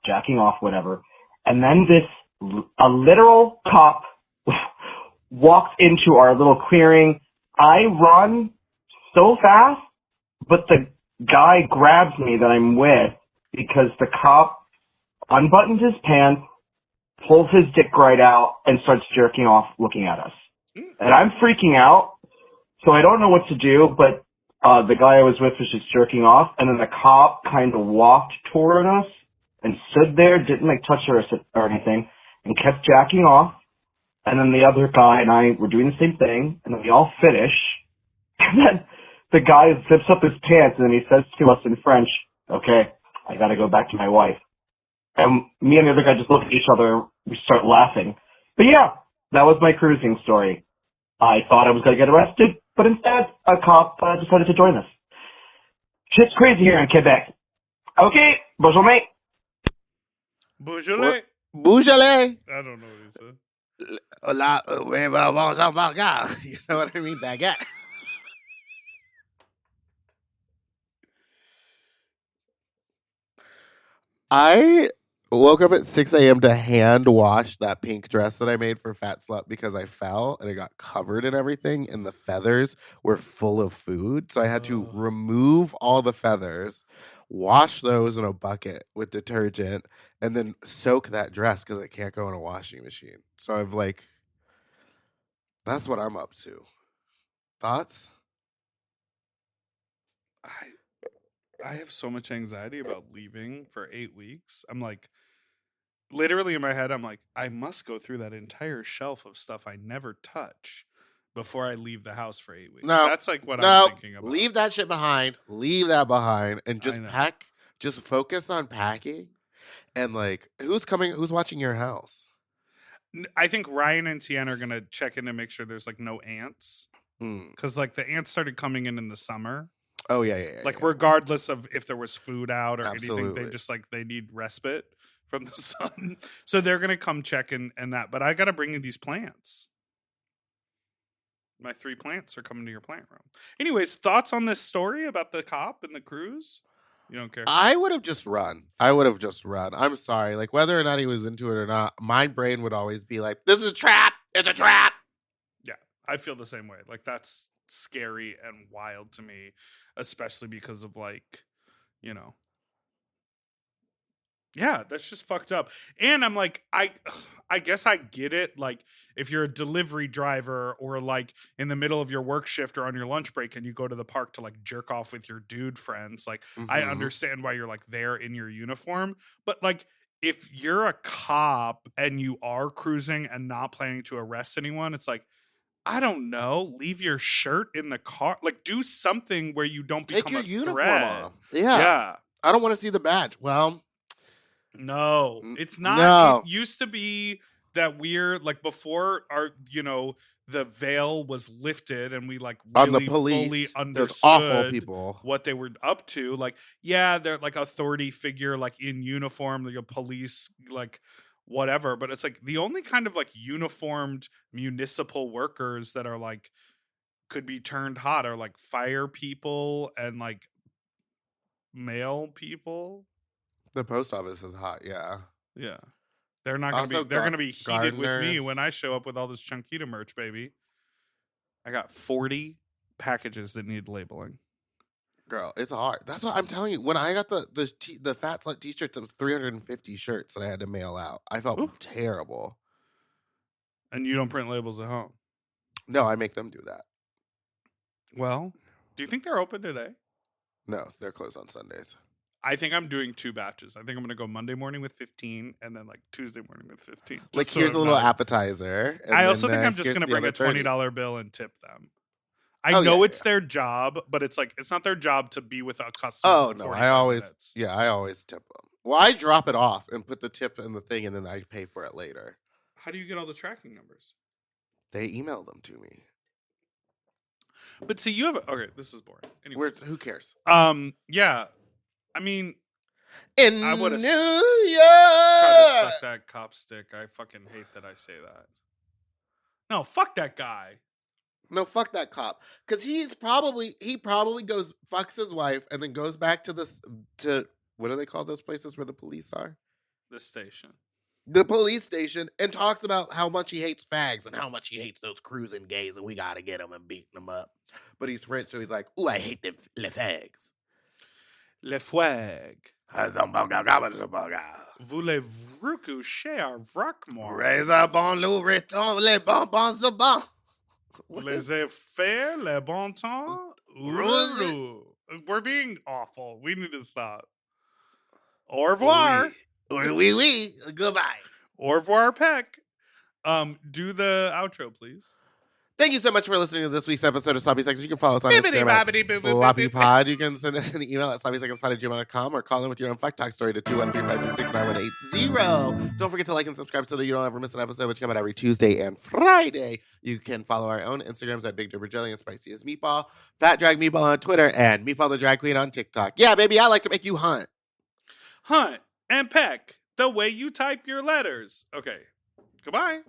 jacking off, whatever. And then a literal cop walks into our little clearing. I run so fast, but the guy grabs me that I'm with because the cop unbuttons his pants, pulls his dick right out, and starts jerking off looking at us. And I'm freaking out, so I don't know what to do, but the guy I was with was just jerking off, and then the cop kind of walked toward us and stood there, didn't touch her or anything, and kept jacking off. And then the other guy and I were doing the same thing, and then we all finish. And then the guy zips up his pants, and then he says to us in French, okay, I gotta go back to my wife. And me and the other guy just look at each other, we start laughing. But yeah, that was my cruising story. I thought I was gonna get arrested, but instead, a cop decided to join us. Shit's crazy here in Quebec. Okay, bonjour mate. Beaujolais. Beaujolais. I don't know what he said. You know what I mean? Baguette. I woke up at 6 a.m. to hand wash that pink dress that I made for Fat Slut because I fell and it got covered in everything, and the feathers were full of food. So I had to remove all the feathers, wash those in a bucket with detergent, and then soak that dress because it can't go in a washing machine. So that's what I'm up to. Thoughts? I have so much anxiety about leaving for 8 weeks. I'm like, literally in my head, I'm like, I must go through that entire shelf of stuff I never touch before I leave the house for 8 weeks. No, that's like what I'm thinking about. Leave that shit behind. Leave that behind and just pack. Just focus on packing. And who's watching your house? I think Ryan and Tiana are going to check in to make sure there's no ants. Because the ants started coming in the summer. Oh, yeah. Regardless of if there was food out or Absolutely. anything, they just they need respite from the sun. So they're going to come check in and that. But I got to bring you these plants. My 3 plants are coming to your plant room. Anyways, thoughts on this story about the cop and the cruise? You don't care? I would have just run. I'm sorry. Whether or not he was into it or not, my brain would always be like, this is a trap. It's a trap. Yeah, I feel the same way. That's scary and wild to me, especially because of Yeah, that's just fucked up. And I'm like, I guess I get it. Like, if you're a delivery driver or like in the middle of your work shift or on your lunch break and you go to the park to like jerk off with your dude friends, like, I understand why you're like there in your uniform. But like, if you're a cop and you are cruising and not planning to arrest anyone, it's like, I don't know, leave your shirt in the car. Like, do something where you don't become Take your a uniform threat. off. Yeah. I don't want to see the badge. Well, no, it's not. No. It used to be that we're like before our, the veil was lifted and we like on the really police, fully there's awful understood people. what they were up to. Like, yeah, they're like authority figure, like in uniform, like a police, like whatever. But it's like the only kind of like uniformed municipal workers that are like could be turned hot are like fire people and like mail people. The post office is hot, yeah. Yeah. They're not going to Also, be they're going to be heated with me gardeners. when I show up with all this Chunkita merch, baby. I got 40 packages that need labeling. Girl, it's hard. That's what I'm telling you. When I got the Fat Slut t-shirts, it was 350 shirts that I had to mail out. I felt terrible. And you don't print labels at home? No, I make them do that. Well, do you think they're open today? No, they're closed on Sundays. I think I'm doing 2 batches. I think I'm going to go Monday morning with 15 and then like Tuesday morning with 15. Like, here's a little appetizer. I also think I'm just going to bring a $20 bill and tip them. I know it's their job, but it's like, it's not their job to be with a customer. Oh, for no, 45 I always minutes. tip them. Well, I drop it off and put the tip in the thing and then I pay for it later. How do you get all the tracking numbers? They email them to me. But see, you have okay, this is boring. Anyway, Who cares? Yeah. I mean, in I would have New tried to York. suck that cop stick. I fucking hate that I say that. No, fuck that guy. No, fuck that cop. Because he probably goes, fucks his wife, and then goes back to what do they call those places where the police are? The station. The police station, and talks about how much he hates fags and how much he hates those cruising gays, and we gotta get them and beat them up. But he's French, so he's like, ooh, I hate them les fags. Le foueg. Voulez-vous coucher à Rockmore? Razor bon loup reton les bonbons de bon. Les effets, le bon temps. We're being awful. We need to stop. Au revoir. Oui. Goodbye. Au revoir, Peck. Do the outro, please. Thank you so much for listening to this week's episode of Sloppy Seconds. You can follow us on Instagram at SloppyPod. You can send us an email at sloppysecondspod@gmail.com or call in with your own fuck talk story to 213-526-9180. Don't forget to like and subscribe so that you don't ever miss an episode, which come out every Tuesday and Friday. You can follow our own Instagrams at Big Dipper Jelly and Spicy as Meatball, Fat Drag Meatball on Twitter, and Meatball the Drag Queen on TikTok. Yeah, baby, I like to make you hunt. Hunt and peck the way you type your letters. Okay, goodbye.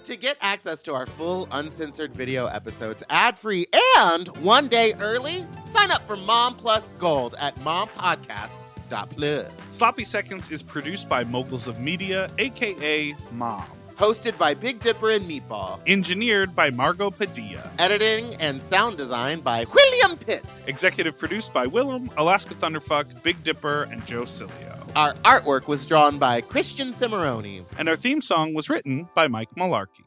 To get access to our full uncensored video episodes ad-free and one day early, sign up for Mom Plus Gold at mompodcasts.plus. Sloppy Seconds is produced by Moguls of Media, a.k.a. Mom. Hosted by Big Dipper and Meatball. Engineered by Margot Padilla. Editing and sound design by William Pitts. Executive produced by Willem, Alaska Thunderfuck, Big Dipper, and Joe Cilio. Our artwork was drawn by Christian Cimarroni. And our theme song was written by Mike Malarkey.